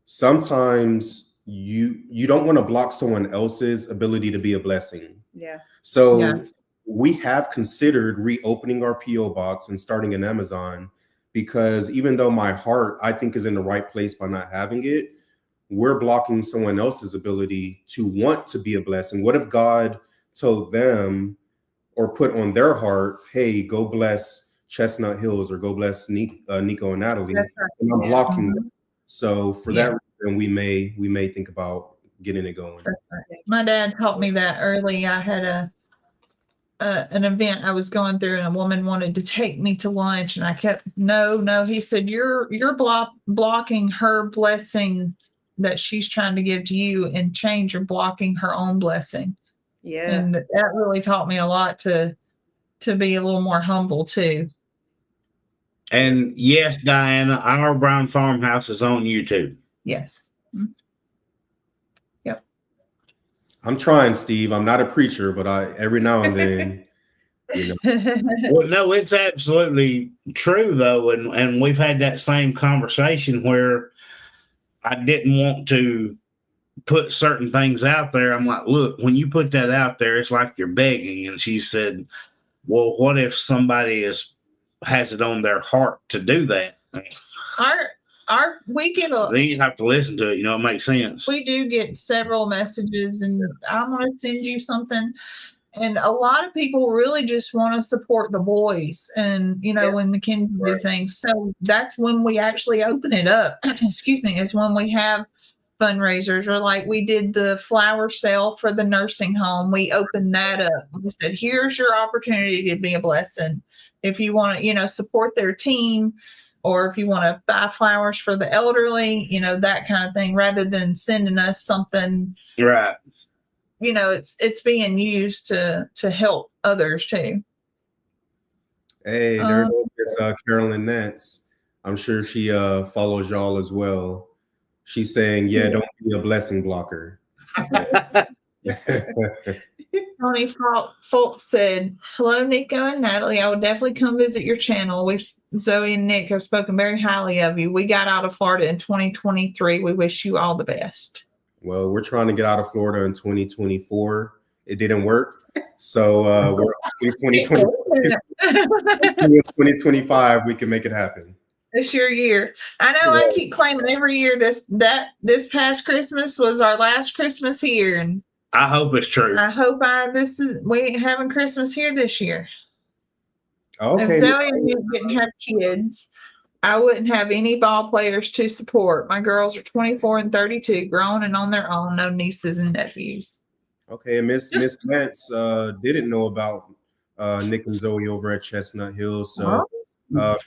Speaker 4: Sometimes you don't want to block someone else's ability to be a blessing. So we have considered reopening our PO box and starting an Amazon, because even though my heart, I think, is in the right place by not having it, we're blocking someone else's ability to want to be a blessing. What if God told them or put on their heart, hey, go bless Chestnut Hills or go bless Nico and Natalie? And I'm blocking them. So for that reason, we may think about getting it going.
Speaker 2: My dad taught me that early. I had an event I was going through, and a woman wanted to take me to lunch, and I kept no. He said, you're blocking her blessing that she's trying to give to you, and change, you're blocking her own blessing. And that really taught me a lot to be a little more humble too.
Speaker 3: And yes, Diana, our brown farmhouse is on YouTube.
Speaker 2: Yes.
Speaker 4: I'm trying, Steve. I'm not a preacher, but every now and then, you know.
Speaker 3: Well, no, it's absolutely true though, and we've had that same conversation where I didn't want to put certain things out there. I'm like, look, when you put that out there, it's like you're begging. And she said, well, what if somebody has it on their heart to do that?
Speaker 2: We get
Speaker 3: then you have to listen to it. You know, it makes sense.
Speaker 2: We do get several messages, and I'm going to send you something. And a lot of people really just want to support the boys, and when Mackenzie do things. So that's when we actually open it up. Excuse me, is when we have fundraisers, or like we did the flower sale for the nursing home. We opened that up. We said, here's your opportunity to be a blessing. If you want to, support their team, or if you want to buy flowers for the elderly, that kind of thing, rather than sending us something.
Speaker 3: Right.
Speaker 2: it's being used to help others too.
Speaker 4: Hey, there goes Carolyn Nance. I'm sure she follows y'all as well. She's saying, yeah, don't be a blessing blocker.
Speaker 2: Tony Fulk said, hello, Nico and Natalie. I will definitely come visit your channel. Zoe and Nick have spoken very highly of you. We got out of Florida in 2023. We wish you all the best.
Speaker 4: Well, we're trying to get out of Florida in 2024. It didn't work. So we're in 2025, we can make it happen.
Speaker 2: This year. I know. I keep claiming every year this past Christmas was our last Christmas here, and
Speaker 3: I hope it's true.
Speaker 2: I hope we ain't having Christmas here this year.
Speaker 4: Okay.
Speaker 2: If Zoe and you didn't have kids, I wouldn't have any ball players to support. My girls are 24 and 32, grown and on their own, no nieces and nephews.
Speaker 4: Okay, Miss Nance didn't know about Nick and Zoe over at Chestnut Hills, so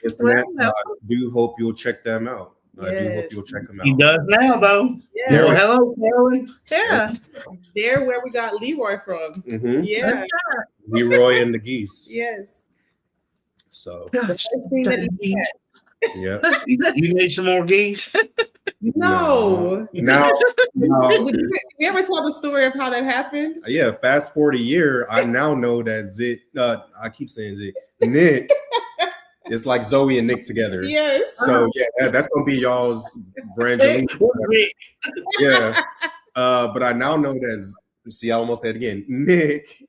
Speaker 4: Miss Nance, I do hope you'll check them out.
Speaker 1: Yes.
Speaker 4: I do hope you'll check them out.
Speaker 3: He does now, though.
Speaker 1: Yeah.
Speaker 3: Well, hello, Carolyn.
Speaker 2: Yeah.
Speaker 1: They're where we got Leroy from.
Speaker 4: Mm-hmm.
Speaker 1: Yeah.
Speaker 4: Leroy and the geese.
Speaker 1: Yes.
Speaker 4: So.
Speaker 2: Gosh,
Speaker 1: The first thing that he said.
Speaker 4: Yeah.
Speaker 3: You need some more geese?
Speaker 1: No.
Speaker 4: No.
Speaker 1: Did you ever tell the story of how that happened?
Speaker 4: Yeah. Fast forward a year, I now know that I keep saying Zit. Nick. It's like Zoe and Nick together.
Speaker 1: Yes.
Speaker 4: So yeah, that's gonna be y'all's brand. Yeah. But I now know that. See, I almost said it again. Nick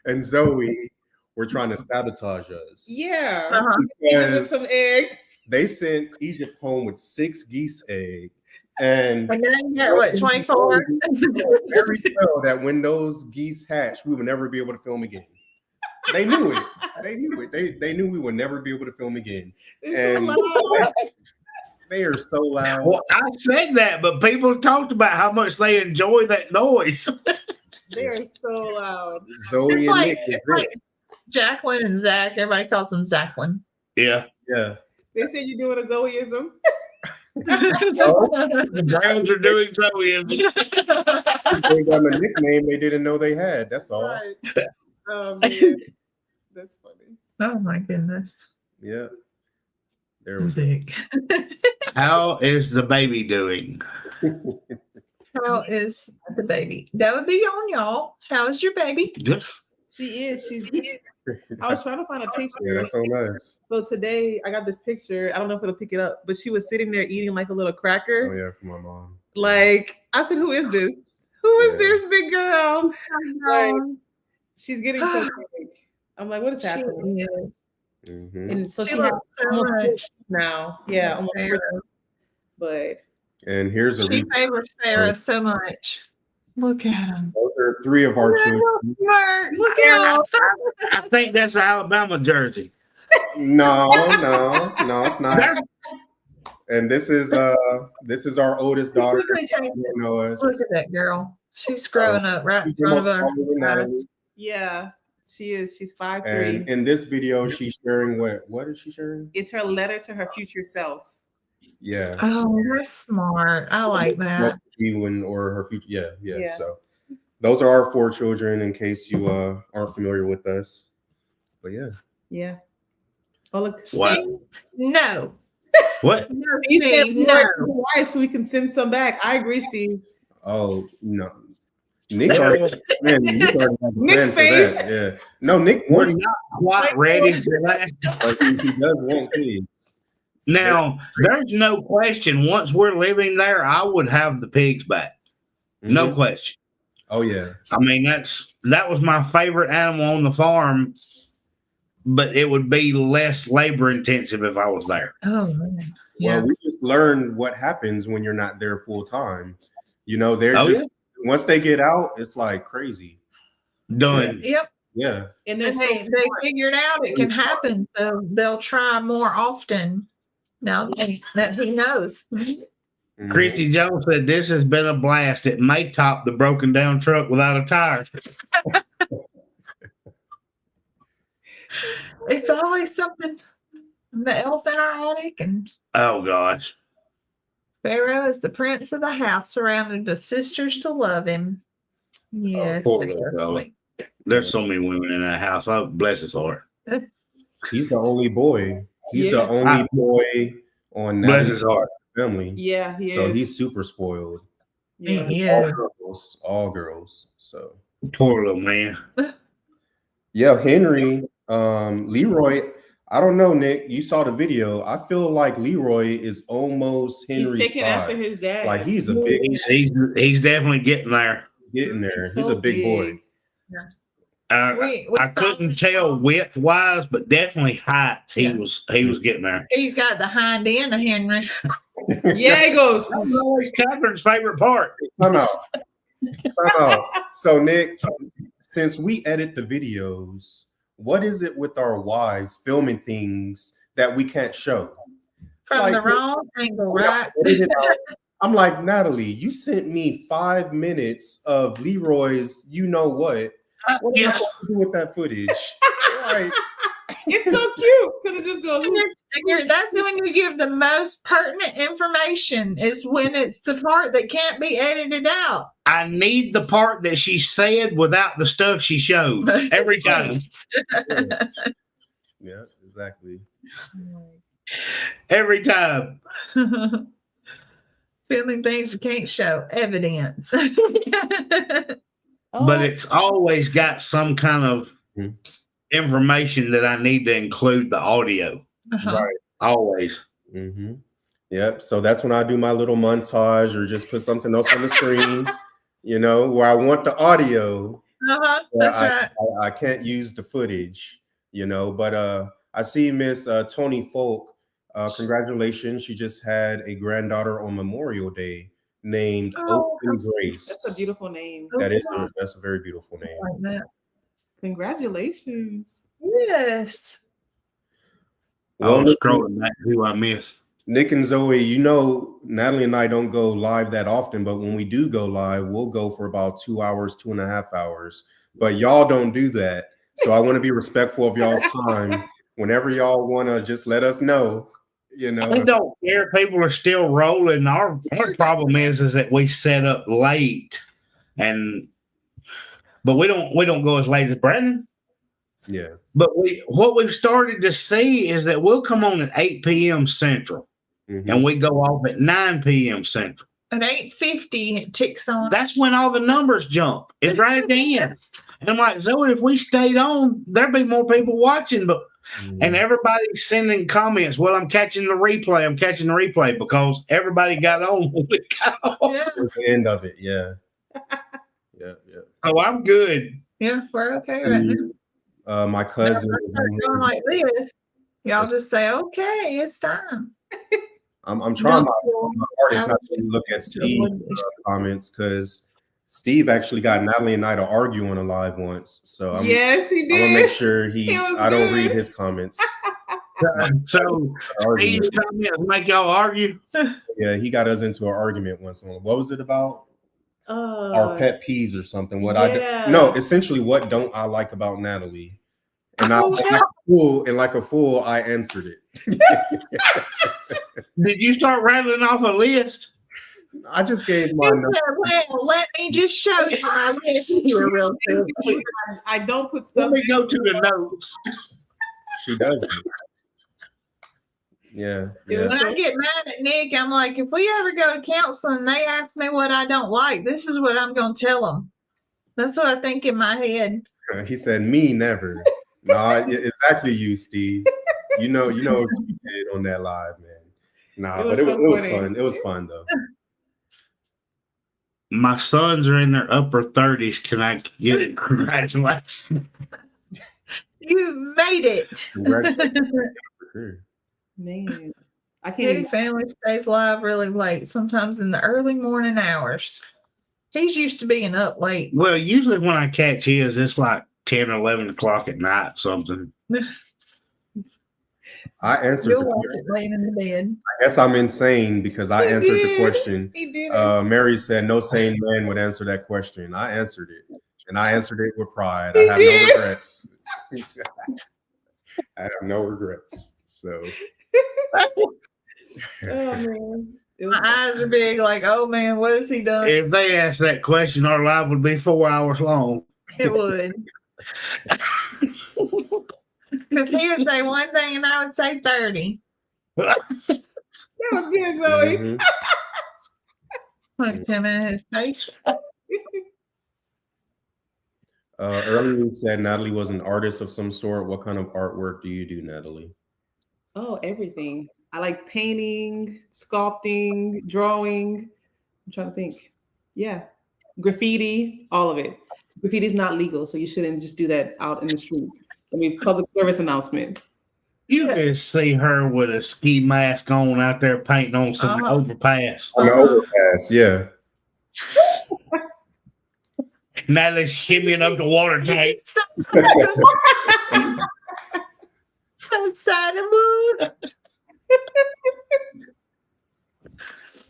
Speaker 4: and Zoe were trying to sabotage us.
Speaker 1: Yeah.
Speaker 4: Because
Speaker 1: with some eggs.
Speaker 4: They sent Egypt home with 6 geese eggs. And
Speaker 2: now you got what, 24?
Speaker 4: Very well that when those geese hatched, we would never be able to film again. They knew it. They knew it. They knew we would never be able to film again. And they are so loud.
Speaker 3: Well, I said that, but people talked about how much they enjoy that noise.
Speaker 1: They are so loud.
Speaker 4: Zoe and Nick is
Speaker 2: like Jacqueline and Zach. Everybody calls them Zachlin.
Speaker 3: Yeah.
Speaker 4: Yeah.
Speaker 1: They said you're doing a Zoeism.
Speaker 3: The Browns are doing Zoeism.
Speaker 4: They got a nickname they didn't know they had. That's all.
Speaker 1: Right. Oh, man. That's funny.
Speaker 2: Oh my goodness.
Speaker 4: Yeah. There we go.
Speaker 2: Zach.
Speaker 3: How is the baby doing?
Speaker 2: How is the baby? That would be on y'all. How is your baby?
Speaker 1: She is. She's. I was trying to find a picture.
Speaker 4: Yeah, that's so nice.
Speaker 1: So today I got this picture. I don't know if it'll pick it up, but she was sitting there eating like a little cracker.
Speaker 4: Oh yeah, for my mom.
Speaker 1: Like I said, who is this? Who is this big girl? Like, she's getting so big. I'm like, what is happening?
Speaker 4: Mm-hmm.
Speaker 1: And so she
Speaker 2: loves
Speaker 1: has
Speaker 2: so
Speaker 1: almost
Speaker 2: much.
Speaker 1: 14 now. Yeah, almost 14. But
Speaker 4: And here's a
Speaker 2: She
Speaker 4: reason.
Speaker 2: favors Pharaoh so much. Look at him.
Speaker 4: Those are 3 of our children.
Speaker 2: Smart. Look at him.
Speaker 3: I think that's an Alabama jersey.
Speaker 4: No, it's not. And this is our oldest daughter.
Speaker 2: Look at
Speaker 4: You know us.
Speaker 2: Look at that girl. She's growing up right in
Speaker 4: She's
Speaker 2: front of
Speaker 4: almost
Speaker 2: us.
Speaker 4: taller than Natalie.
Speaker 1: yeah, she is. She's 5'3".
Speaker 4: And in this video, she's sharing what is she sharing?
Speaker 1: It's her letter to her future self.
Speaker 4: Yeah.
Speaker 2: Oh, that's smart. I like that.
Speaker 4: That's you or her future. Yeah.
Speaker 1: Yeah.
Speaker 4: So those are our 4 children in case you aren't familiar with us. But yeah.
Speaker 1: Yeah. Oh look.
Speaker 3: Wow.
Speaker 2: See? No.
Speaker 3: What?
Speaker 2: No,
Speaker 1: He said
Speaker 2: Steve,
Speaker 1: more
Speaker 2: no.
Speaker 1: to the wife so we can send some back. I agree, Steve.
Speaker 4: Oh no. Nick already has a plan
Speaker 1: Nick's
Speaker 4: for
Speaker 1: face.
Speaker 4: that. Yeah. No, Nick
Speaker 3: We're
Speaker 4: wants
Speaker 3: not quite ready for that.
Speaker 4: but he does want kids.
Speaker 3: Now, there's no question. Once we're living there, I would have the pigs back. No
Speaker 4: Mhm.
Speaker 3: question.
Speaker 4: Oh yeah.
Speaker 3: I mean, that was my favorite animal on the farm, but it would be less labor intensive if I was there.
Speaker 2: Oh, man.
Speaker 4: Well,
Speaker 2: Yeah.
Speaker 4: we just learned what happens when you're not there full time. You know, they're
Speaker 3: Oh,
Speaker 4: just once they get out, it's like crazy.
Speaker 3: Done.
Speaker 2: Yep.
Speaker 4: Yeah.
Speaker 1: And they're
Speaker 2: And
Speaker 1: so
Speaker 2: they
Speaker 1: smart.
Speaker 2: figured out it can happen, so they'll try more often now that he knows.
Speaker 4: Mhm.
Speaker 3: Christy Jones said this has been a blast. It may top the broken down truck without a tire.
Speaker 2: It's always something. The elf in our attic, and
Speaker 3: Oh gosh.
Speaker 2: Pharaoh is the prince of the house, surrounded with sisters to love him. Yes,
Speaker 3: poor
Speaker 2: that's
Speaker 3: little
Speaker 2: so
Speaker 3: fella.
Speaker 2: sweet.
Speaker 3: There's so many women in that house. Oh, bless his heart.
Speaker 4: He's the only boy. He's the
Speaker 1: Yeah.
Speaker 4: only boy on
Speaker 3: Bless
Speaker 4: Natalie's
Speaker 3: his
Speaker 4: side
Speaker 3: heart.
Speaker 4: of the family.
Speaker 1: Yeah, he
Speaker 4: So
Speaker 1: is.
Speaker 4: he's super spoiled.
Speaker 1: Yeah.
Speaker 2: Yeah.
Speaker 4: All girls. So
Speaker 3: Poor little man.
Speaker 4: yeah, Henry, Leroy. I don't know, Nick. You saw the video. I feel like Leroy is almost
Speaker 1: He's
Speaker 4: Henry's
Speaker 1: taking after
Speaker 4: side.
Speaker 1: his dad.
Speaker 4: Like he's a big
Speaker 3: He's definitely getting there.
Speaker 4: getting there.
Speaker 1: He's
Speaker 4: He's
Speaker 1: so
Speaker 4: a big boy.
Speaker 2: We
Speaker 3: I
Speaker 2: saw
Speaker 3: couldn't
Speaker 2: him.
Speaker 3: tell width wise, but definitely height. He
Speaker 2: Yeah.
Speaker 3: was getting there.
Speaker 2: He's got the hind end of Henry.
Speaker 1: Yeah, he goes.
Speaker 3: That was always Catherine's favorite part.
Speaker 4: Time out. Time out. So Nick, since we edit the videos, what is it with our wives filming things that we can't show?
Speaker 2: From
Speaker 4: Like,
Speaker 2: the wrong angle, right?
Speaker 4: Edit it out. I'm like, Natalie, you sent me 5 minutes of Leroy's you know what. What am I supposed to do with that footage? Like,
Speaker 1: It's so cute because it just goes.
Speaker 2: That's when you give the most pertinent information, is when it's the part that can't be edited out.
Speaker 3: I need the part that she said without the stuff she showed every time.
Speaker 4: yeah, exactly.
Speaker 3: Every time.
Speaker 2: Filming things you can't show. Evidence.
Speaker 3: But it's always got some kind of information that I need to include the audio.
Speaker 4: Right.
Speaker 3: Always.
Speaker 4: Mm-hmm. Yep. So that's when I do my little montage or just put something else on the screen, you know, where I want the audio.
Speaker 2: That's right.
Speaker 4: I can't use the footage, you know, but I see Miss Tony Folk. Congratulations. She just had a granddaughter on Memorial Day named Open Grace.
Speaker 1: That's a beautiful name.
Speaker 4: That's a very beautiful name.
Speaker 2: Like that.
Speaker 1: Congratulations.
Speaker 2: Yes.
Speaker 3: I was scrolling back to who I missed.
Speaker 4: Nick and Zoe, you know, Natalie and I don't go live that often, but when we do go live, we'll go for about 2 hours, 2.5 hours. But y'all don't do that. So I want to be respectful of y'all's time. Whenever y'all want to just let us know, you know.
Speaker 3: I don't care. People are still rolling. Our problem is that we set up late, but we don't go as late as Brandon.
Speaker 4: Yeah.
Speaker 3: But what we've started to see is that we'll come on at 8 p.m. Central, and we go off at 9 p.m. Central.
Speaker 2: At 8:50, it ticks on.
Speaker 3: That's when all the numbers jump. It's right at the end. And I'm like, Zoe, if we stayed on, there'd be more people watching. But and everybody's sending comments. Well, I'm catching the replay because everybody got on when we got on.
Speaker 2: Yeah.
Speaker 4: That's the end of it. Yeah. Yeah.
Speaker 3: So I'm good.
Speaker 2: Yeah, we're okay right now.
Speaker 4: My cousin
Speaker 2: Going like this, y'all just say, okay, it's time.
Speaker 4: I'm trying my hardest not to look at Steve's comments because Steve actually got Natalie and I to argue on a live once. So
Speaker 1: yes, he did.
Speaker 4: I'm gonna make sure I don't read his comments.
Speaker 3: So Steve's comments make y'all argue?
Speaker 4: Yeah, he got us into an argument once. What was it about? Our pet peeves or something. Essentially, what don't I like about Natalie? And like a fool, I answered it.
Speaker 3: Did you start rattling off a list?
Speaker 4: I just gave my number.
Speaker 2: Well, let me just show you my list here real quick.
Speaker 1: I don't put stuff.
Speaker 3: Let me go to the notes.
Speaker 4: She doesn't. Yeah.
Speaker 2: When I get mad at Nick, I'm like, if we ever go to counseling and they ask me what I don't like, this is what I'm going to tell them. That's what I think in my head.
Speaker 4: He said, me never. Nah, it's actually you, Steve. You know what you did on that live, man. Nah, it was fun. It was fun, though.
Speaker 3: My sons are in their upper 30s. Can I get it? Congratulations.
Speaker 2: You made it.
Speaker 4: Congratulations.
Speaker 1: Man, I can't.
Speaker 2: Kitty family stays live really late, sometimes in the early morning hours. He's used to being up late.
Speaker 3: Well, usually when I catch his, it's like 10 or 11 o'clock at night, something.
Speaker 4: I answered
Speaker 2: You'll
Speaker 4: the
Speaker 2: watch
Speaker 4: question.
Speaker 2: it laying in the bed.
Speaker 4: I guess I'm insane because I answered the question.
Speaker 1: He did.
Speaker 4: Mary said no sane man would answer that question. I answered it, and I answered it with pride. I have no regrets. I have no regrets. So,
Speaker 1: Oh man, It was
Speaker 2: My eyes are big, like, oh man, what has he done?
Speaker 3: If they asked that question, our live would be 4 hours long.
Speaker 2: It would. Because he would say one thing and I would say 30.
Speaker 1: That was good, Zoe.
Speaker 4: Mhm.
Speaker 2: Punch him in his face.
Speaker 4: Earlier you said Natalie was an artist of some sort. What kind of artwork do you do, Natalie?
Speaker 1: Oh, everything. I like painting, sculpting, drawing. I'm trying to think. Yeah. Graffiti, all of it. Graffiti is not legal, so you shouldn't just do that out in the streets. I mean, public service announcement.
Speaker 3: You just see her with a ski mask on out there painting on some overpass.
Speaker 4: On the overpass, yeah.
Speaker 3: Natalie's shimmying up the water tank.
Speaker 2: So excited.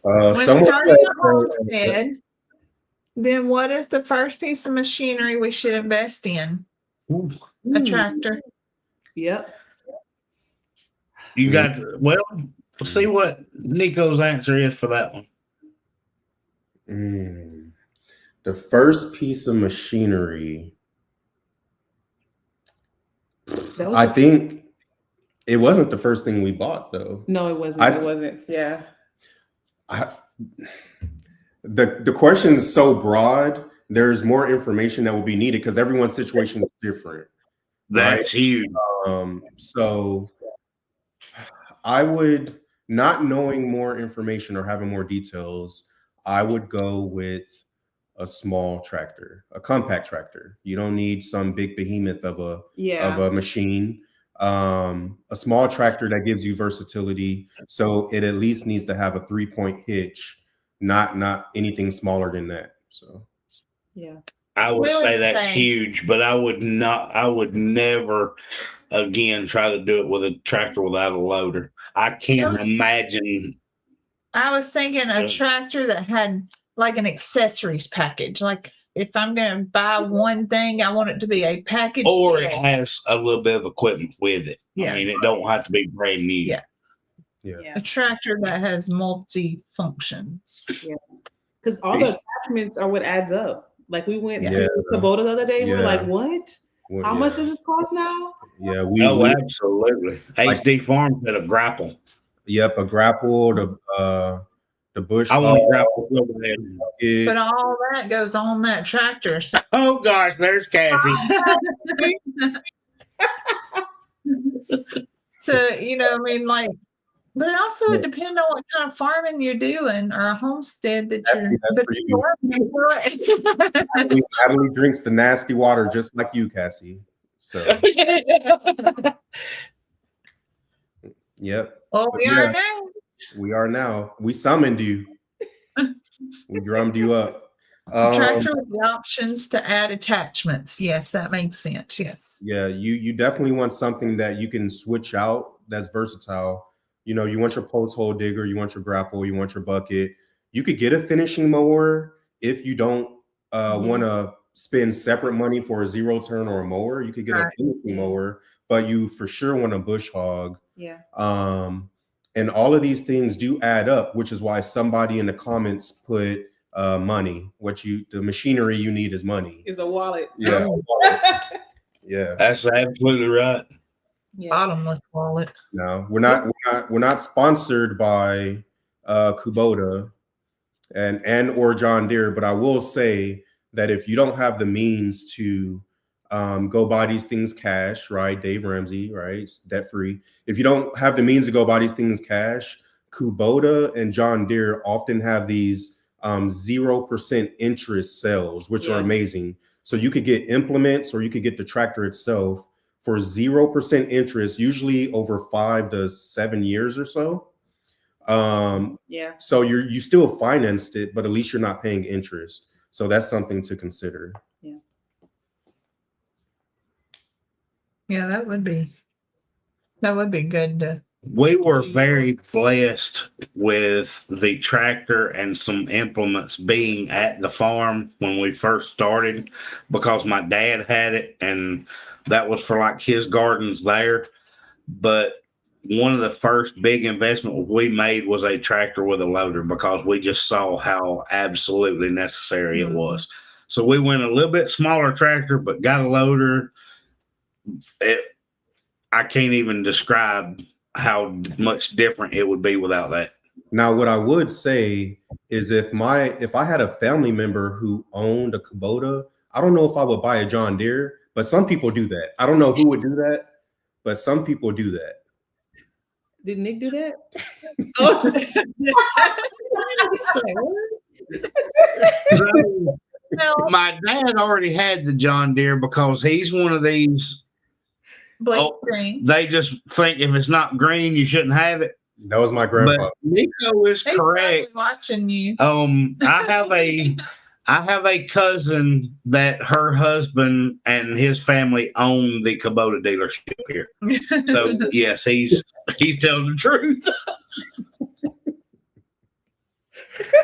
Speaker 2: When
Speaker 4: Someone
Speaker 2: starting
Speaker 4: said,
Speaker 2: a homestead, then what is the first piece of machinery we should invest in? A tractor.
Speaker 1: Yep.
Speaker 3: You got, well, we'll see what Nico's answer is for that one.
Speaker 4: The first piece of machinery, I think it wasn't the first thing we bought, though.
Speaker 1: No, it wasn't. It wasn't. Yeah.
Speaker 4: The question is so broad. There's more information that will be needed because everyone's situation is different.
Speaker 3: That's huge.
Speaker 4: So I would, not knowing more information or having more details, I would go with a small tractor, a compact tractor. You don't need some big behemoth of a machine. A small tractor that gives you versatility. So it at least needs to have a 3-point hitch, not anything smaller than that. So
Speaker 1: yeah.
Speaker 3: I would say that's huge, but I would never again try to do it with a tractor without a loader. I can't imagine.
Speaker 2: I was thinking a tractor that had like an accessories package. Like if I'm going to buy one thing, I want it to be a package.
Speaker 3: Or it has a little bit of equipment with it.
Speaker 2: Yeah.
Speaker 3: I mean, it don't have to be brand new.
Speaker 2: Yeah.
Speaker 1: Yeah.
Speaker 2: A tractor that has multi-functions.
Speaker 1: Yeah. Because all the attachments are what adds up. Like we went to Kubota the other day. We're like, what? How much does this cost now?
Speaker 4: Yeah.
Speaker 3: Absolutely. HD Farms had a grapple.
Speaker 4: Yep. A grapple, the bush.
Speaker 3: I want a grapple over there.
Speaker 2: But all that goes on that tractor. So.
Speaker 3: Oh gosh, there's Cassie.
Speaker 2: So, you know, I mean, like, but it also would depend on what kind of farming you're doing or a homestead that
Speaker 4: you're. Natalie drinks the nasty water just like you, Cassie. So. Yep.
Speaker 2: Well, we are now.
Speaker 4: We are now. We summoned you. We drummed you up.
Speaker 2: Tractor with the options to add attachments. Yes, that makes sense. Yes.
Speaker 4: Yeah, you definitely want something that you can switch out that's versatile. You know, you want your post hole digger, you want your grapple, you want your bucket. You could get a finishing mower if you don't want to spend separate money for a zero turn or a mower. You could get a finishing mower, but you for sure want a bush hog.
Speaker 1: Yeah.
Speaker 4: And all of these things do add up, which is why somebody in the comments put money. The machinery you need is money.
Speaker 1: Is a wallet.
Speaker 4: Yeah. Yeah.
Speaker 3: That's absolutely right.
Speaker 1: Yeah.
Speaker 2: Bottomless wallet.
Speaker 4: No, we're not sponsored by Kubota and or John Deere, but I will say that if you don't have the means to go buy these things cash, right? Dave Ramsey, right? Debt free. If you don't have the means to go buy these things cash, Kubota and John Deere often have these 0% interest sales, which are amazing. So you could get implements or you could get the tractor itself for 0% interest, usually over 5 to 7 years or so. So you still financed it, but at least you're not paying interest. So that's something to consider.
Speaker 1: Yeah.
Speaker 2: Yeah, that would be good.
Speaker 3: We were very blessed with the tractor and some implements being at the farm when we first started because my dad had it and that was for like his gardens there. But one of the first big investments we made was a tractor with a loader because we just saw how absolutely necessary it was. So we went a little bit smaller tractor, but got a loader. I can't even describe how much different it would be without that.
Speaker 4: Now, what I would say is if I had a family member who owned a Kubota, I don't know if I would buy a John Deere, but some people do that. I don't know who would do that, but some people do that.
Speaker 1: Did Nick do that?
Speaker 3: So, my dad already had the John Deere because he's one of these.
Speaker 2: Green.
Speaker 3: They just think if it's not green, you shouldn't have it.
Speaker 4: That was my grandpa.
Speaker 3: But Nico is correct.
Speaker 2: Watching you.
Speaker 3: I have a cousin that her husband and his family own the Kubota dealership here. So yes, he's telling the truth.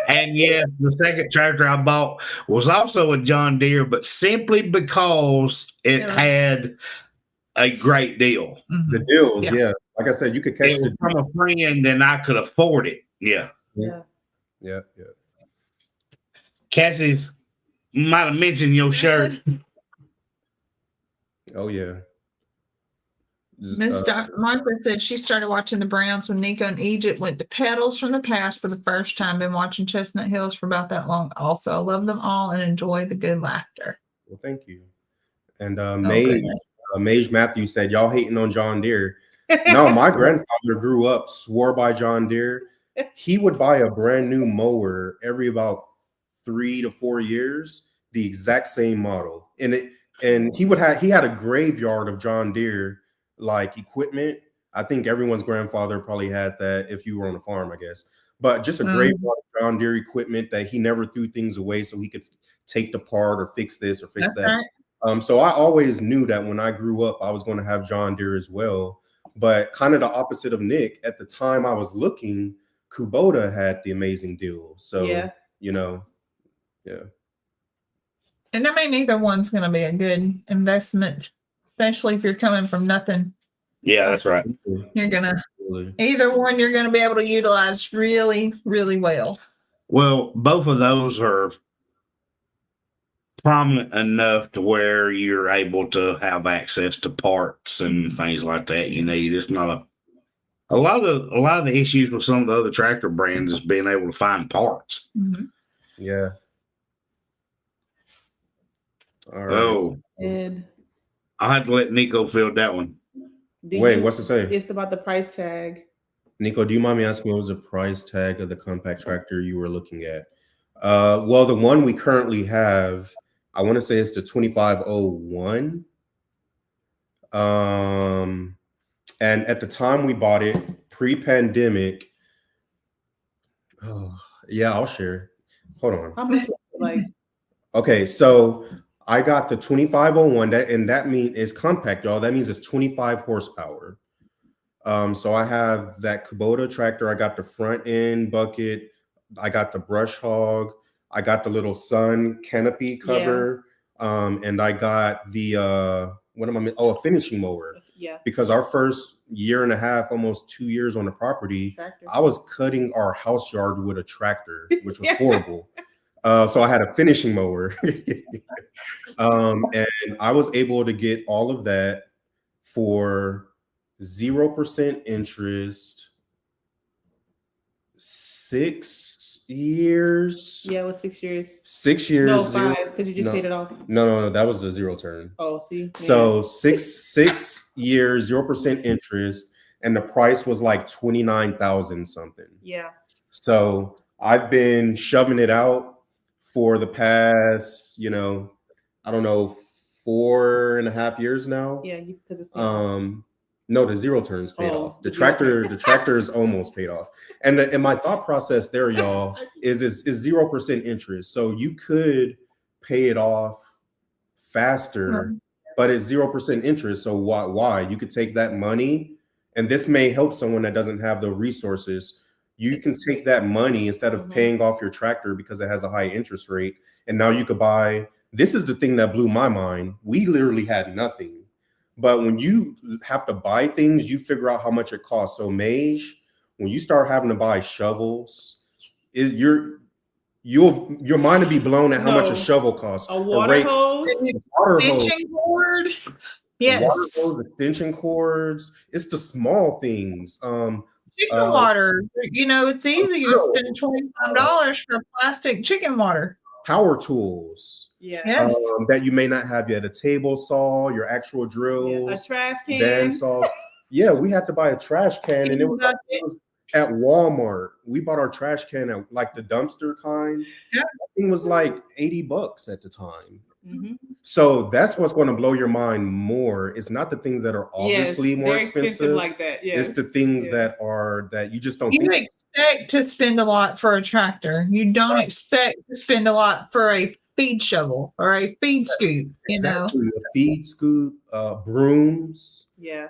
Speaker 3: And yes, the second tractor I bought was also a John Deere, but simply because it had a great deal.
Speaker 4: The deals, yeah. Like I said, you could catch
Speaker 3: it from a friend and I could afford it. Yeah. Cassie's might have mentioned your shirt.
Speaker 4: Oh yeah.
Speaker 2: Miss Martha said she started watching the Browns when Nico and Egypt went to Petals from the Past for the first time. Been watching Chestnut Hills for about that long. Also, I love them all and enjoy the good laughter.
Speaker 4: Well, thank you. And Mage Matthews said, y'all hating on John Deere. No, my grandfather grew up, swore by John Deere. He would buy a brand new mower every about 3 to 4 years, the exact same model. And he had a graveyard of John Deere like equipment. I think everyone's grandfather probably had that if you were on a farm, I guess. But just a graveyard of John Deere equipment that he never threw things away so he could take the part or fix this or fix that. Right. So I always knew that when I grew up, I was going to have John Deere as well. But kind of the opposite of Nick, at the time I was looking, Kubota had the amazing deal. So, you know, yeah.
Speaker 2: And I mean, either one's going to be a good investment, especially if you're coming from nothing.
Speaker 3: Yeah, that's right.
Speaker 2: Either one you're going to be able to utilize really, really well.
Speaker 3: Well, both of those are prominent enough to where you're able to have access to parts and things like that you need. It's not a lot of the issues with some of the other tractor brands is being able to find parts.
Speaker 4: Yeah.
Speaker 3: All right.
Speaker 1: And
Speaker 3: I had to let Nico fill that one.
Speaker 4: Wait, what's it say?
Speaker 1: It's about the price tag.
Speaker 4: Nico, do you mind me asking what was the price tag of the compact tractor you were looking at? Well, the one we currently have, I want to say it's the 2501. And at the time we bought it, pre-pandemic. Oh, yeah, I'll share. Hold on.
Speaker 1: How much like?
Speaker 4: Okay, so I got the 2501, that means it's compact, y'all. That means it's 25 horsepower. So I have that Kubota tractor. I got the front end bucket. I got the brush hog. I got the little sun canopy cover. And I got the a finishing mower.
Speaker 1: Yeah.
Speaker 4: Because our first year and a half, almost 2 years on the property, I was cutting our house yard with a tractor, which was horrible. So I had a finishing mower. And I was able to get all of that for 0% interest, 6 years.
Speaker 1: Yeah, it was 6 years.
Speaker 4: 6 years.
Speaker 1: No, 5, because you just paid it off.
Speaker 4: No, that was the zero turn.
Speaker 1: Oh, see.
Speaker 4: So 6 years, 0% interest, and the price was like 29,000 something.
Speaker 1: Yeah.
Speaker 4: So I've been shoving it out for the past, I don't know, 4.5 years now.
Speaker 1: Yeah, because it's paid off.
Speaker 4: No, the zero turns paid off. The tractor is almost paid off. And my thought process there, y'all, is 0% interest. So you could pay it off faster, but it's 0% interest. So why? You could take that money, and this may help someone that doesn't have the resources. You can take that money instead of paying off your tractor because it has a high interest rate. And now you could buy, this is the thing that blew my mind. We literally had nothing, But when you have to buy things, you figure out how much it costs. So Mage, when you start having to buy shovels, your mind will be blown at how much a shovel costs.
Speaker 1: A water hose,
Speaker 2: extension cord. Yes.
Speaker 4: Water hose, extension cords. It's the small things.
Speaker 2: Chicken water. It's easy to spend $25 for plastic chicken water.
Speaker 4: Power tools.
Speaker 1: Yeah.
Speaker 2: Yes.
Speaker 4: That you may not have yet. A table saw, your actual drills.
Speaker 1: A trash can.
Speaker 4: Bandsaws. Yeah, we had to buy a trash can, and it was at Walmart. We bought our trash can at like the dumpster kind.
Speaker 2: Yeah.
Speaker 4: That thing was like $80 at the time.
Speaker 1: Mm-hmm.
Speaker 4: So that's what's going to blow your mind more. It's not the things that are obviously more expensive
Speaker 1: like that. Yes.
Speaker 4: It's the things that you just don't.
Speaker 2: You expect to spend a lot for a tractor. You don't expect to spend a lot for a feed shovel or a feed scoop.
Speaker 4: Exactly. A feed scoop, brooms.
Speaker 1: Yeah.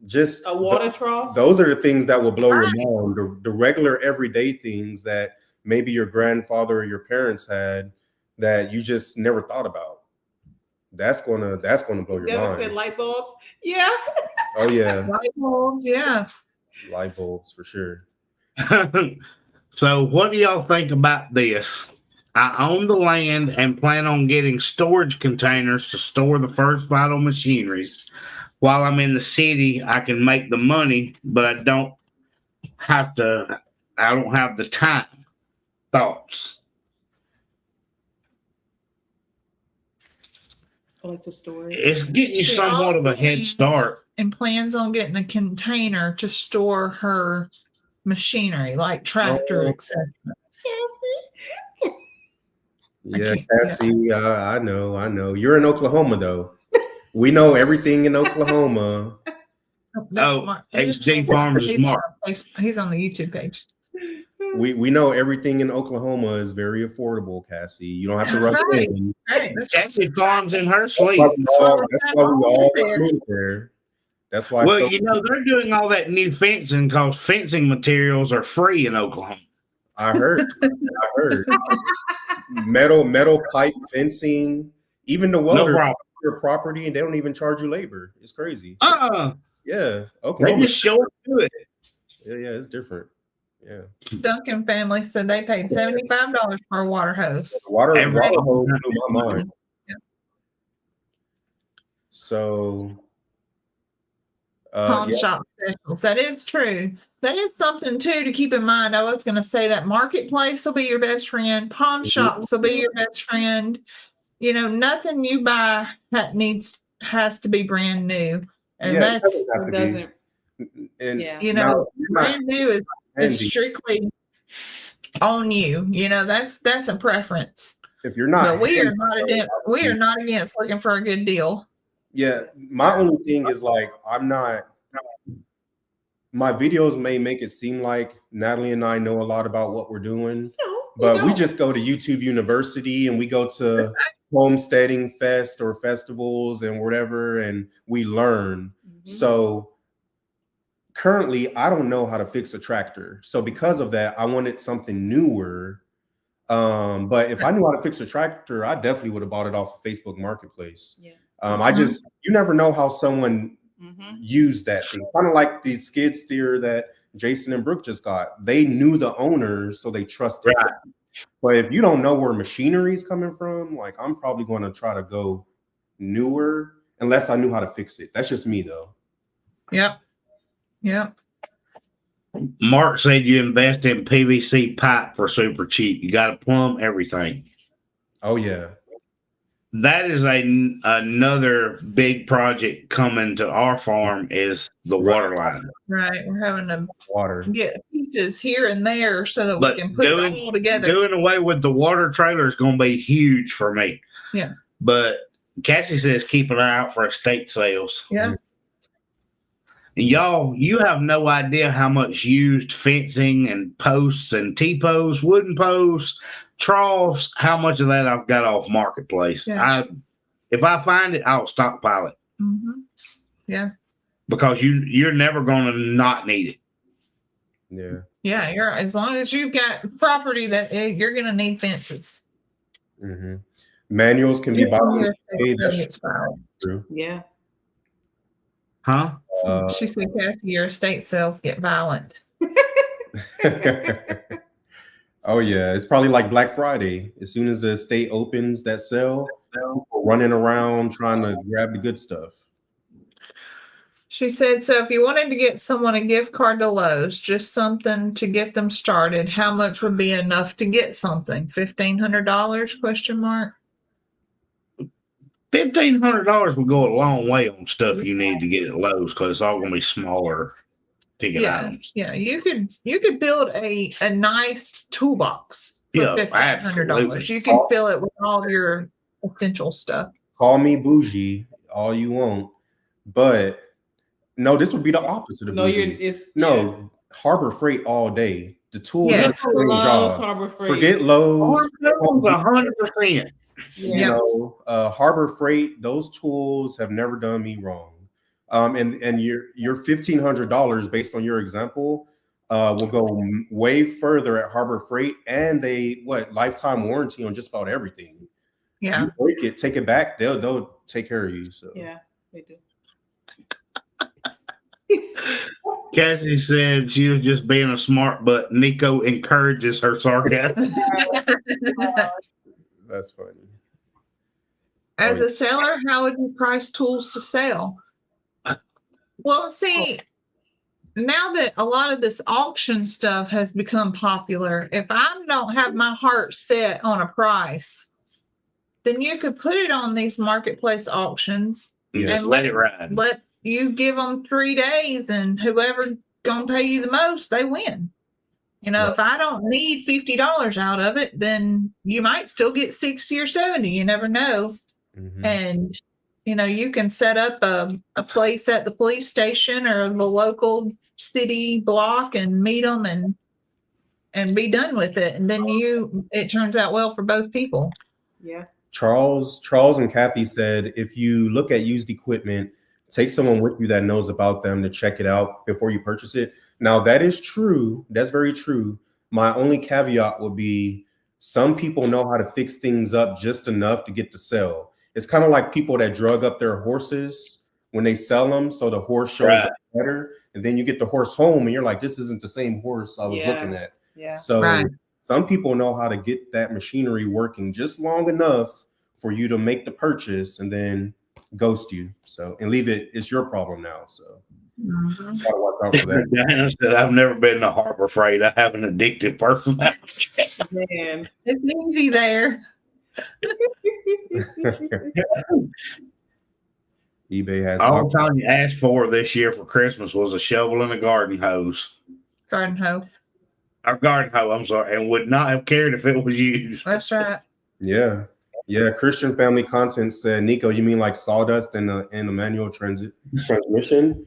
Speaker 4: Just
Speaker 1: a water trough.
Speaker 4: Those are the things that will blow your mind. The regular everyday things that maybe your grandfather or your parents had that you just never thought about. That's gonna blow your mind.
Speaker 1: Said light bulbs. Yeah.
Speaker 4: Oh yeah.
Speaker 2: Light bulbs. Yeah.
Speaker 4: Light bulbs for sure.
Speaker 3: So what do y'all think about this? I own the land and plan on getting storage containers to store the first vital machineries. While I'm in the city, I can make the money, but I don't have the time. Thoughts?
Speaker 1: I like to store it.
Speaker 3: It's getting you somewhat of a head start.
Speaker 2: And plans on getting a container to store her machinery, like tractor, etc.
Speaker 4: Yeah, Cassie, I know. You're in Oklahoma, though. We know everything in Oklahoma.
Speaker 3: HG Farmers is Mark.
Speaker 2: He's on the YouTube page.
Speaker 4: We know everything in Oklahoma is very affordable, Cassie. You don't have to rub it in.
Speaker 3: Cassie farms in her sleep.
Speaker 4: That's why we all moved there. That's why.
Speaker 3: Well, they're doing all that new fencing because fencing materials are free in Oklahoma.
Speaker 4: I heard. Metal pipe fencing, even the welders your property, and they don't even charge you labor. It's crazy. Yeah,
Speaker 3: Oklahoma. They just show up to it.
Speaker 4: Yeah, it's different. Yeah.
Speaker 2: Duncan family said they paid $75 for a water hose.
Speaker 4: Water hose blew my mind.
Speaker 2: Yeah.
Speaker 4: So
Speaker 2: pawn shop specials. That is true. That is something too to keep in mind. I was going to say that marketplace will be your best friend. Pawn shops will be your best friend. Nothing you buy has to be brand new, and
Speaker 1: doesn't.
Speaker 4: And
Speaker 2: brand new is strictly on you. That's a preference.
Speaker 4: If you're not,
Speaker 2: but we are not against looking for a good deal.
Speaker 4: Yeah, my only thing is my videos may make it seem like Natalie and I know a lot about what we're doing, but we just go to YouTube University and we go to Homesteading Fest or festivals and whatever, and we learn. So currently, I don't know how to fix a tractor. So because of that, I wanted something newer. But if I knew how to fix a tractor, I definitely would have bought it off of Facebook Marketplace. Yeah. You never know how someone used that thing. Kind of like the skid steer that Jason and Brooke just got. They knew the owners, so they trusted them. But if you don't know where machinery is coming from, I'm probably going to try to go newer unless I knew how to fix it. That's just me, though.
Speaker 2: Yep.
Speaker 3: Mark said you invest in PVC pipe for super cheap. You got to plumb everything.
Speaker 4: Oh, yeah.
Speaker 3: That is another big project coming to our farm is the water line.
Speaker 2: Right. We're having to get pieces here and there so that we can put it all together.
Speaker 3: Doing away with the water trailer is going to be huge for me.
Speaker 2: Yeah.
Speaker 3: But Cassie says keep an eye out for estate sales.
Speaker 2: Yeah.
Speaker 3: Y'all, you have no idea how much used fencing and posts and T-posts, wooden posts, troughs, how much of that I've got off Marketplace.
Speaker 2: Yeah.
Speaker 3: If I find it, I'll stockpile it.
Speaker 2: Yeah.
Speaker 3: Because you're never going to not need it.
Speaker 4: Yeah.
Speaker 2: Yeah, as long as you've got property that you're going to need fences.
Speaker 4: Manuals can be bought.
Speaker 1: Yeah.
Speaker 3: Huh?
Speaker 2: She said, Cassie, your estate sales get violent.
Speaker 4: Oh yeah, it's probably like Black Friday. As soon as the estate opens that sale, people running around trying to grab the good stuff.
Speaker 2: She said, so if you wanted to get someone a gift card to Lowe's, just something to get them started, how much would be enough to get something? $1,500 question mark?
Speaker 3: $1,500 would go a long way on stuff you need to get at Lowe's because it's all going to be smaller ticket items.
Speaker 2: Yeah, you could build a nice toolbox for
Speaker 3: Yeah,
Speaker 2: $1,500.
Speaker 3: absolutely.
Speaker 2: You can fill it with all your essential stuff.
Speaker 4: Call me bougie all you want, but no, this would be the opposite of bougie. Harbor Freight all day. The tool does the same job.
Speaker 1: Harbor Freight.
Speaker 4: Forget Lowe's.
Speaker 3: 100%.
Speaker 4: You know, Harbor Freight, those tools have never done me wrong. And your $1,500 based on your example will go way further at Harbor Freight, and they lifetime warranty on just about everything.
Speaker 2: Yeah,
Speaker 4: you break it, take it back, they'll take care of you. So
Speaker 1: yeah, they do.
Speaker 3: Cassie said she was just being a smart, but Nico encourages her sarcasm.
Speaker 4: That's funny.
Speaker 2: As a seller, how would you price tools to sell? Well, see, now that a lot of this auction stuff has become popular, if I don't have my heart set on a price, then you could put it on these marketplace auctions
Speaker 3: and let it ride.
Speaker 2: Let you give them 3 days, and whoever gonna pay you the most, they win. You know, if I don't need $50 out of it, then you might still get 60 or 70. You never know.
Speaker 4: Mm-hmm.
Speaker 2: And, you know, you can set up a place at the police station or the local city block and meet them and be done with it. And then it turns out well for both people.
Speaker 1: Yeah.
Speaker 4: Charles and Kathy said, if you look at used equipment, take someone with you that knows about them to check it out before you purchase it. Now, that is true. That's very true. My only caveat would be some people know how to fix things up just enough to get to sell. It's kind of like people that drug up their horses when they sell them, so the horse shows up better, and then you get the horse home and you're like, this isn't the same horse I was looking at.
Speaker 1: Yeah.
Speaker 4: So some people know how to get that machinery working just long enough for you to make the purchase and then ghost you. So, and leave it, it's your problem now. So gotta watch out for that.
Speaker 3: Diana said, I've never been to Harbor Freight. I have an addictive personality.
Speaker 1: Man,
Speaker 2: it's easy there.
Speaker 4: eBay has
Speaker 3: all Tanya asked for this year for Christmas was a shovel and a garden hose.
Speaker 2: Garden hoe.
Speaker 3: Our garden hoe, I'm sorry, and would not have cared if it was used.
Speaker 2: That's right.
Speaker 4: Yeah. Christian Family Content said, Nico, you mean like sawdust and a manual transmission?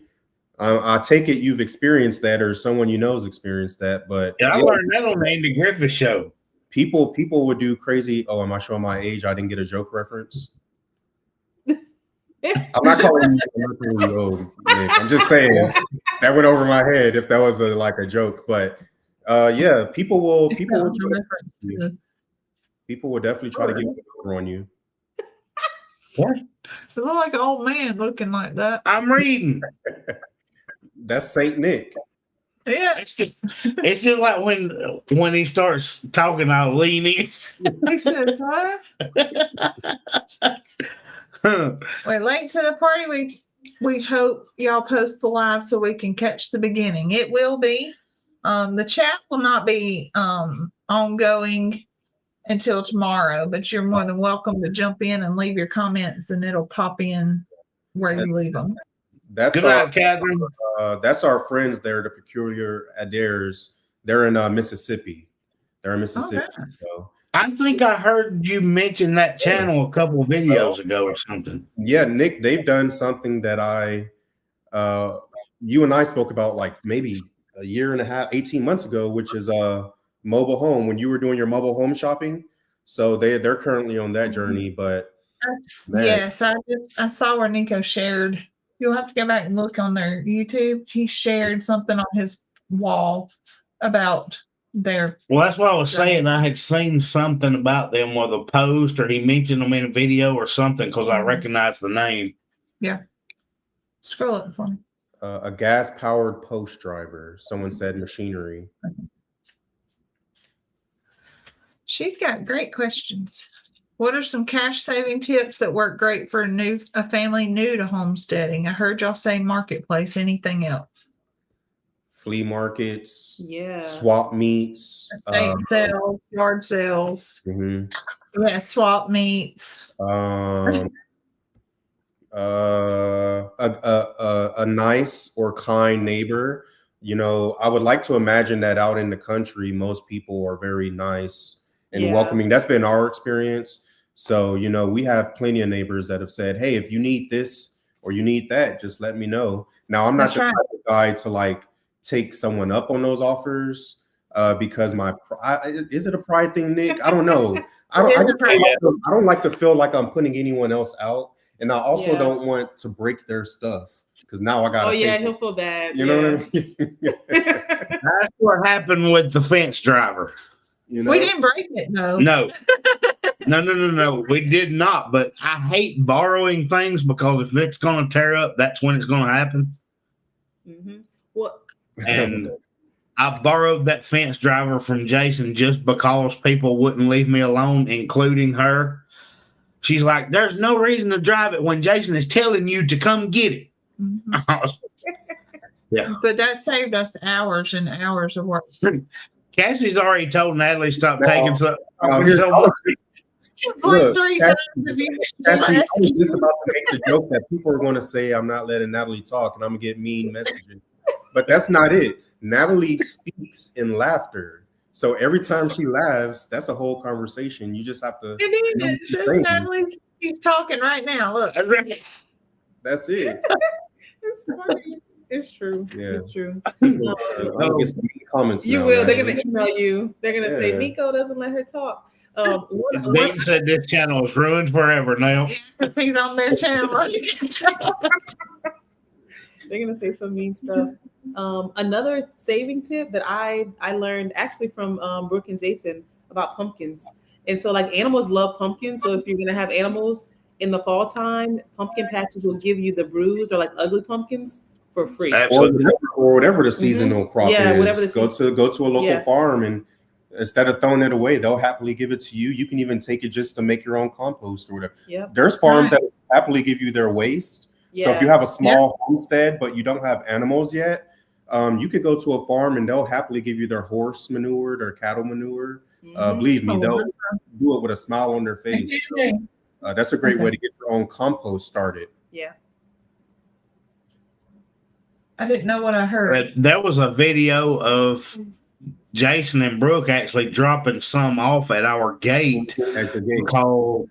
Speaker 4: I take it you've experienced that, or someone you know has experienced that. But
Speaker 3: I learned that on the Andy Griffith show.
Speaker 4: People would do crazy. Oh, am I showing my age? I didn't get a joke reference. I'm not calling you old, Nick. I'm just saying that went over my head if that was a joke. But people will definitely try to get over on you.
Speaker 3: What?
Speaker 2: It look like an old man looking like that.
Speaker 3: I'm reading.
Speaker 4: That's Saint Nick.
Speaker 2: Yeah.
Speaker 3: It's just like when he starts talking, I'll lean in.
Speaker 2: He says, what? Wait, late to the party. We hope y'all post the live so we can catch the beginning. It will be. The chat will not be ongoing until tomorrow, but you're more than welcome to jump in and leave your comments, and it'll pop in where you leave them.
Speaker 4: That's
Speaker 3: Good night, Catherine.
Speaker 4: That's our friends there, the Peculiar Adares. They're in Mississippi. They're in Mississippi.
Speaker 2: Okay.
Speaker 4: So
Speaker 3: I think I heard you mention that channel a couple of videos ago or something.
Speaker 4: Yeah, Nick, they've done something that you and I spoke about like maybe a year and a half, 18 months ago, which is mobile home, when you were doing your mobile home shopping. So they're currently on that journey. But
Speaker 2: yes, I saw where Nico shared. You'll have to go back and look on their YouTube. He shared something on his wall about their.
Speaker 3: Well, that's what I was saying. I had seen something about them with a post, or he mentioned them in a video or something, because I recognized the name.
Speaker 2: Yeah. Scroll it for me.
Speaker 4: A gas-powered post driver. Someone said machinery.
Speaker 2: She's got great questions. What are some cash saving tips that work great for a family new to homesteading? I heard y'all say marketplace. Anything else?
Speaker 4: Flea markets,
Speaker 1: Yeah.
Speaker 4: swap meets,
Speaker 2: Estate sales, yard sales.
Speaker 4: mhm.
Speaker 2: Yeah, swap meets.
Speaker 4: A nice or kind neighbor. You know, I would like to imagine that out in the country, most people are very nice and welcoming. That's been our experience. So, you know, we have plenty of neighbors that have said, hey, if you need this or you need that, just let me know. Now, I'm not the type of guy to like take someone up on those offers because is it a pride thing, Nick? I don't know. I don't like to feel like I'm putting anyone else out. And I also don't want to break their stuff because now I got to.
Speaker 1: Oh, yeah, he'll feel bad.
Speaker 4: You know what I mean?
Speaker 3: That's what happened with the fence driver.
Speaker 4: You know?
Speaker 2: We didn't break it, though.
Speaker 3: No. No. We did not. But I hate borrowing things because if it's going to tear up, that's when it's going to happen.
Speaker 1: Mm-hmm. What?
Speaker 3: And I borrowed that fence driver from Jason just because people wouldn't leave me alone, including her. She's like, there's no reason to drive it when Jason is telling you to come get it.
Speaker 2: Mm-hmm.
Speaker 3: Yeah.
Speaker 2: But that saved us hours and hours of work.
Speaker 3: Cassie's already told Natalie stop taking some.
Speaker 4: Look,
Speaker 2: Cassie,
Speaker 4: Cassie, I was just about to make the joke that people are going to say I'm not letting Natalie talk and I'm going to get mean messages. But that's not it. Natalie speaks in laughter. So every time she laughs, that's a whole conversation. You just have to.
Speaker 2: It is. Natalie, she's talking right now. Look.
Speaker 4: That's it.
Speaker 1: It's funny. It's true.
Speaker 4: Yeah.
Speaker 1: It's true.
Speaker 4: I'll get some comments.
Speaker 1: You
Speaker 4: now,
Speaker 1: will.
Speaker 4: Natalie.
Speaker 1: They're going to email you. They're going to say, Nico doesn't let her talk.
Speaker 3: Dean said this channel is ruined forever now.
Speaker 2: He's on their channel.
Speaker 1: They're going to say some mean stuff. Another saving tip that I learned actually from Brooke and Jason about pumpkins. And so like animals love pumpkins. So if you're going to have animals in the fall time, pumpkin patches will give you the bruised or like ugly pumpkins for free.
Speaker 4: Or whatever the seasonal crop is.
Speaker 1: Whatever
Speaker 4: go to a local farm, and instead of throwing it away, they'll happily give it to you. You can even take it just to make your own compost or whatever.
Speaker 1: Yep.
Speaker 4: There's farms that happily give you their waste. So if you have a small homestead, but you don't have animals yet, you could go to a farm and they'll happily give you their horse manure, their cattle manure. Believe me, they'll do it with a smile on their face. So, that's a great way to get your own compost started.
Speaker 1: Yeah.
Speaker 2: I didn't know what I heard.
Speaker 3: There was a video of Jason and Brooke actually dropping some off at our gate. Called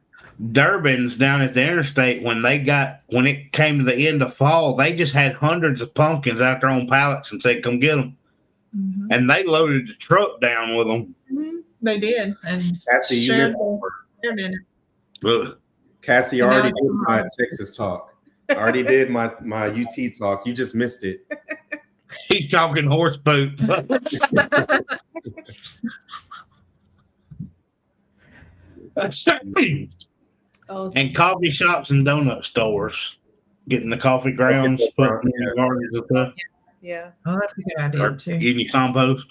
Speaker 3: Durbin's down at the interstate. When it came to the end of fall, they just had hundreds of pumpkins out there on pallets and said, come get them. Mm-hmm. And they loaded the truck down with them.
Speaker 2: Mm-hmm. They did. And
Speaker 4: Cassie, you missed Cassie already did my Texas talk. I already did my UT talk. You just missed it.
Speaker 3: He's talking horse poop. And coffee shops and donut stores. Getting the coffee grounds, putting in your gardens and stuff.
Speaker 1: Yeah.
Speaker 2: Oh, that's a good idea too.
Speaker 3: In your compost.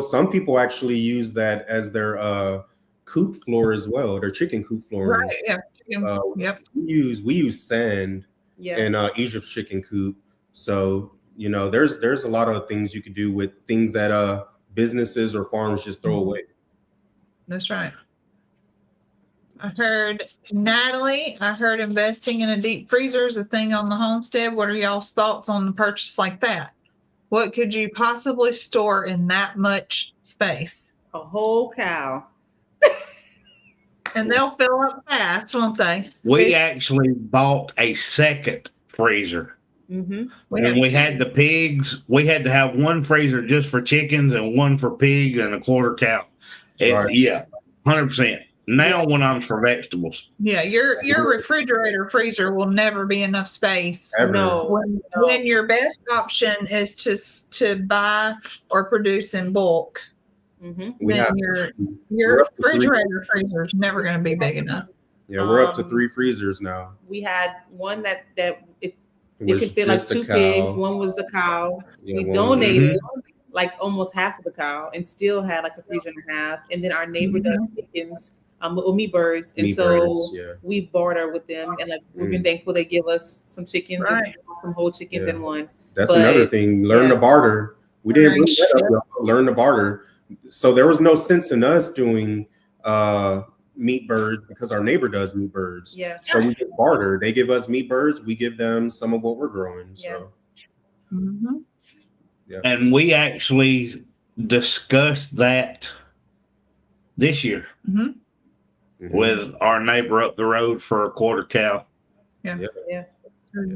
Speaker 4: Some people actually use that as their coop floor as well, their chicken coop floor.
Speaker 2: Right. Yeah. Yep.
Speaker 4: We use sand in Egypt's chicken coop. So, you know, there's a lot of things you could do with things that businesses or farms just throw away.
Speaker 2: That's right. I heard Natalie, investing in a deep freezer is a thing on the homestead. What are y'all's thoughts on the purchase like that? What could you possibly store in that much space?
Speaker 1: A whole cow.
Speaker 2: And they'll fill up fast, won't they?
Speaker 3: We actually bought a second freezer.
Speaker 1: Mm-hmm.
Speaker 3: And we had the pigs. We had to have one freezer just for chickens and one for pigs and a quarter cow. Yeah, 100%. Now one of them's for vegetables.
Speaker 2: Yeah, your refrigerator freezer will never be enough space.
Speaker 4: Ever.
Speaker 1: No.
Speaker 2: When your best option is to buy or produce in bulk, then your refrigerator freezer is never going to be big enough.
Speaker 4: Yeah, we're up to 3 freezers now.
Speaker 1: We had one that It
Speaker 4: was
Speaker 1: could fit like
Speaker 4: just a
Speaker 1: 2
Speaker 4: cow.
Speaker 1: pigs. One was the cow.
Speaker 4: Yeah,
Speaker 1: We
Speaker 4: one-
Speaker 1: donated like almost half of the cow and still had like a freezer and a half. And then our neighbor does chickens, meat birds. And
Speaker 4: Meat
Speaker 1: so
Speaker 4: birds, yeah.
Speaker 1: we barter with them. And like we've been thankful they give us some chickens and
Speaker 2: Right.
Speaker 1: some whole chickens
Speaker 4: Yeah.
Speaker 1: in one.
Speaker 4: That's
Speaker 1: But,
Speaker 4: another thing. Learn to
Speaker 1: yeah.
Speaker 4: barter. We didn't
Speaker 2: Right.
Speaker 4: bring that up. Y'all. Learn to barter. So there was no sense in us doing meat birds because our neighbor does meat birds.
Speaker 1: Yeah.
Speaker 4: So we just barter. They give us meat birds. We give them some of what we're growing. So
Speaker 2: Mhm.
Speaker 3: And we actually discussed that this year
Speaker 2: Mhm.
Speaker 3: with our neighbor up the road for a quarter cow.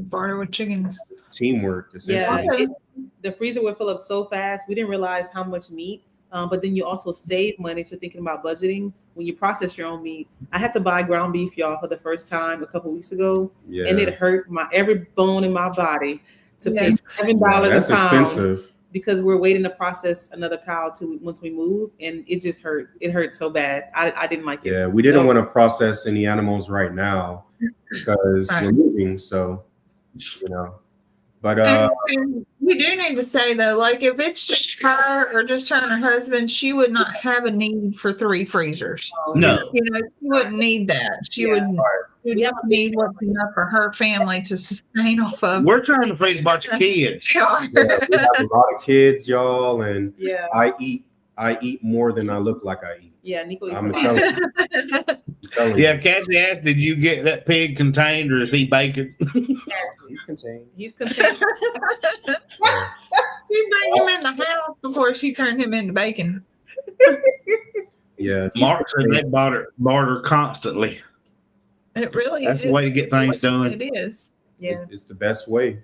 Speaker 2: Barter with chickens.
Speaker 4: Teamwork, essentially.
Speaker 1: Yeah. The freezer would fill up so fast. We didn't realize how much meat. But then you also save money. So thinking about budgeting when you process your own meat. I had to buy ground beef, y'all, for the first time a couple weeks ago,
Speaker 4: Yeah.
Speaker 1: and it hurt my every bone in my body to pay
Speaker 2: Yes.
Speaker 1: $7
Speaker 4: That's
Speaker 1: a pound
Speaker 4: expensive.
Speaker 1: because we're waiting to process another cow once we move, and it just hurt. It hurt so bad. I didn't like it.
Speaker 4: Yeah, we didn't
Speaker 1: No.
Speaker 4: want to process any animals right now because
Speaker 2: Right.
Speaker 4: we're moving. So, but
Speaker 2: And we do need to say though, like if it's just her or just her and her husband, she would not have a need for 3 freezers.
Speaker 3: No.
Speaker 2: You know, she wouldn't need that. She
Speaker 1: Yeah.
Speaker 2: would
Speaker 1: We have
Speaker 2: just
Speaker 1: a
Speaker 2: need what's enough for her family to sustain off of.
Speaker 3: We're trying to feed a bunch of kids.
Speaker 2: Sure.
Speaker 4: yeah, we have a lot of kids, y'all, and
Speaker 1: Yeah,
Speaker 4: I eat more than I look like I eat.
Speaker 1: yeah. Nico,
Speaker 4: I'm
Speaker 1: eats
Speaker 4: telling you.
Speaker 3: Yeah, Cassie asked, did you get that pig contained or is he bacon?
Speaker 4: He's contained.
Speaker 1: He's content.
Speaker 2: She bring him in the house before she turned him into bacon.
Speaker 4: Yeah, he's
Speaker 3: Mark said they
Speaker 4: contained.
Speaker 3: barter constantly.
Speaker 2: It really
Speaker 3: That's
Speaker 2: is.
Speaker 3: the way to get things done.
Speaker 2: It is.
Speaker 1: Yeah.
Speaker 4: It's the best way,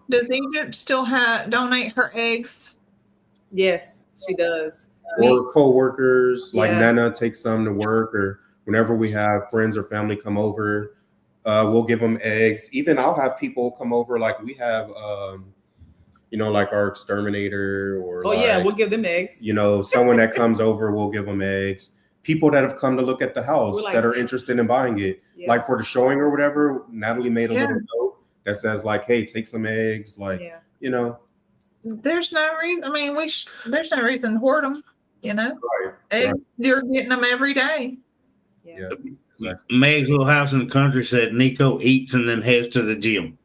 Speaker 2: Does Egypt still donate her eggs?
Speaker 1: Yes, she does.
Speaker 4: Or co-workers, like
Speaker 1: Yeah.
Speaker 4: Nana takes some to work, or whenever we have friends or family come over, we'll give them eggs. Even I'll have people come over, like we have, like our exterminator, or
Speaker 1: Oh yeah, we'll give them eggs.
Speaker 4: someone that comes over, we'll give them eggs. People that have come to look at the house
Speaker 1: We're like-
Speaker 4: that are interested in buying it,
Speaker 1: Yeah.
Speaker 4: like for the showing or whatever. Natalie made a
Speaker 2: Yeah.
Speaker 4: little note that says like, "Hey, take some eggs." Like,
Speaker 1: Yeah.
Speaker 2: There's no reason. I mean, there's no reason to hoard them.
Speaker 4: right.
Speaker 2: Eggs, you're getting them every day.
Speaker 1: Yeah.
Speaker 4: Exactly.
Speaker 3: Meg's little house in the country said Nico eats and then heads to the gym.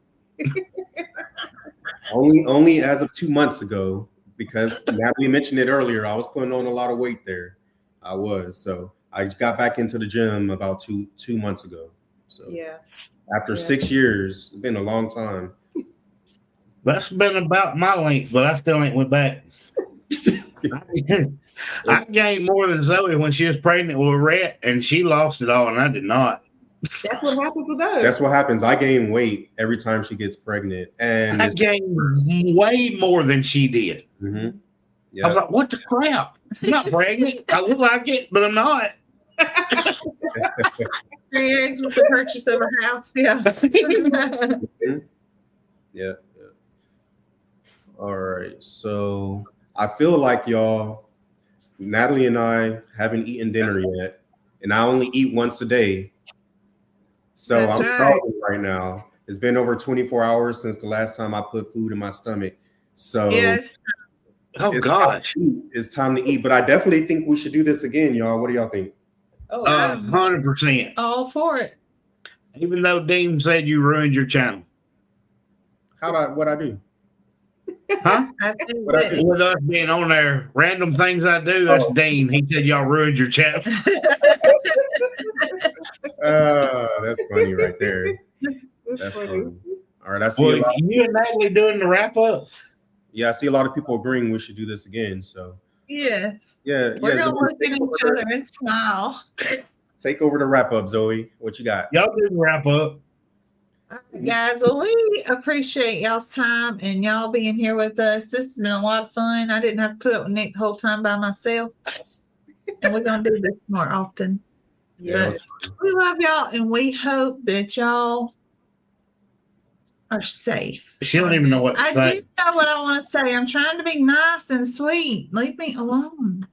Speaker 4: Only as of 2 months ago, because Natalie mentioned it earlier. I was putting on a lot of weight there. I was. So I got back into the gym about two months ago. So
Speaker 1: Yeah.
Speaker 4: after
Speaker 1: Yeah.
Speaker 4: 6 years, it's been a long time.
Speaker 3: That's been about my length, but I still ain't went back. I gained more than Zoe when she was pregnant with Rhett, and she lost it all, and I did not.
Speaker 1: That's what happens with us.
Speaker 4: That's what happens. I gain weight every time she gets pregnant, and
Speaker 3: I gained way more than she did.
Speaker 4: Mhm.
Speaker 3: I was
Speaker 4: Yeah.
Speaker 3: like, what the crap? I'm not pregnant. I look like it, but I'm not.
Speaker 2: 3 eggs with the purchase of a house. Yeah.
Speaker 4: Yeah. All right. So I feel like y'all, Natalie and I haven't eaten dinner yet, and I only eat once a day. So
Speaker 2: That's
Speaker 4: I'm
Speaker 2: right.
Speaker 4: starving right now. It's been over 24 hours since the last time I put food in my stomach. So
Speaker 2: Yes.
Speaker 3: Oh,
Speaker 4: it's
Speaker 3: gosh.
Speaker 4: it's time to eat. But I definitely think we should do this again, y'all. What do y'all think?
Speaker 1: Oh,
Speaker 3: 100%.
Speaker 2: All for it.
Speaker 3: Even though Dean said you ruined your channel.
Speaker 4: What I do?
Speaker 3: Huh?
Speaker 2: I think
Speaker 4: What I
Speaker 2: that-
Speaker 4: do?
Speaker 3: With us being on there, random things I do, that's
Speaker 4: Oh.
Speaker 3: Dean. He said y'all ruined your channel.
Speaker 4: That's funny right there. That's
Speaker 1: funny.
Speaker 4: funny. All right, I see
Speaker 3: Well,
Speaker 4: a lot.
Speaker 3: you and Natalie doing the wrap up.
Speaker 4: Yeah, I see a lot of people agreeing we should do this again. So
Speaker 2: Yes.
Speaker 4: yeah,
Speaker 2: We're
Speaker 4: yeah.
Speaker 2: going to
Speaker 4: Zoe,
Speaker 2: look at each other and smile.
Speaker 4: take over the wrap up, Zoe. What you got?
Speaker 3: Y'all do the wrap up.
Speaker 2: All right, guys, well, we appreciate y'all's time and y'all being here with us. This has been a lot of fun. I didn't have to put up with Nick the whole time by myself. And we're going to do this more often.
Speaker 4: Yeah,
Speaker 1: Yeah.
Speaker 2: We love y'all and we hope that y'all are safe.
Speaker 3: She don't even know what to
Speaker 2: I
Speaker 3: say.
Speaker 2: do know what I want to say. I'm trying to be nice and sweet. Leave me alone.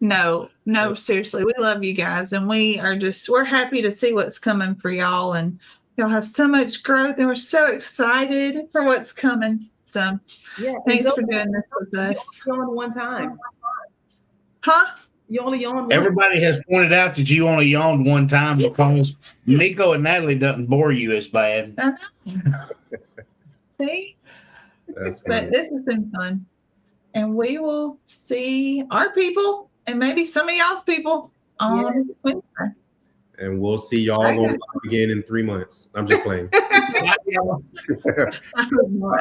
Speaker 2: No, seriously. We love you guys and we're happy to see what's coming for y'all. And Y'all have so much growth, and we're so excited for what's coming. So
Speaker 1: Yeah.
Speaker 2: thanks for doing this with us.
Speaker 1: You on one time.
Speaker 2: Huh?
Speaker 1: You only on one.
Speaker 3: Everybody has pointed out that you only yawned one time because Nico and Natalie doesn't bore you as bad.
Speaker 2: I know. See?
Speaker 4: That's
Speaker 2: But
Speaker 4: funny.
Speaker 2: this has been fun. And we will see our people and maybe some of y'all's people on Wednesday.
Speaker 4: And we'll see y'all on live again in 3 months. I'm just playing.
Speaker 2: I would not.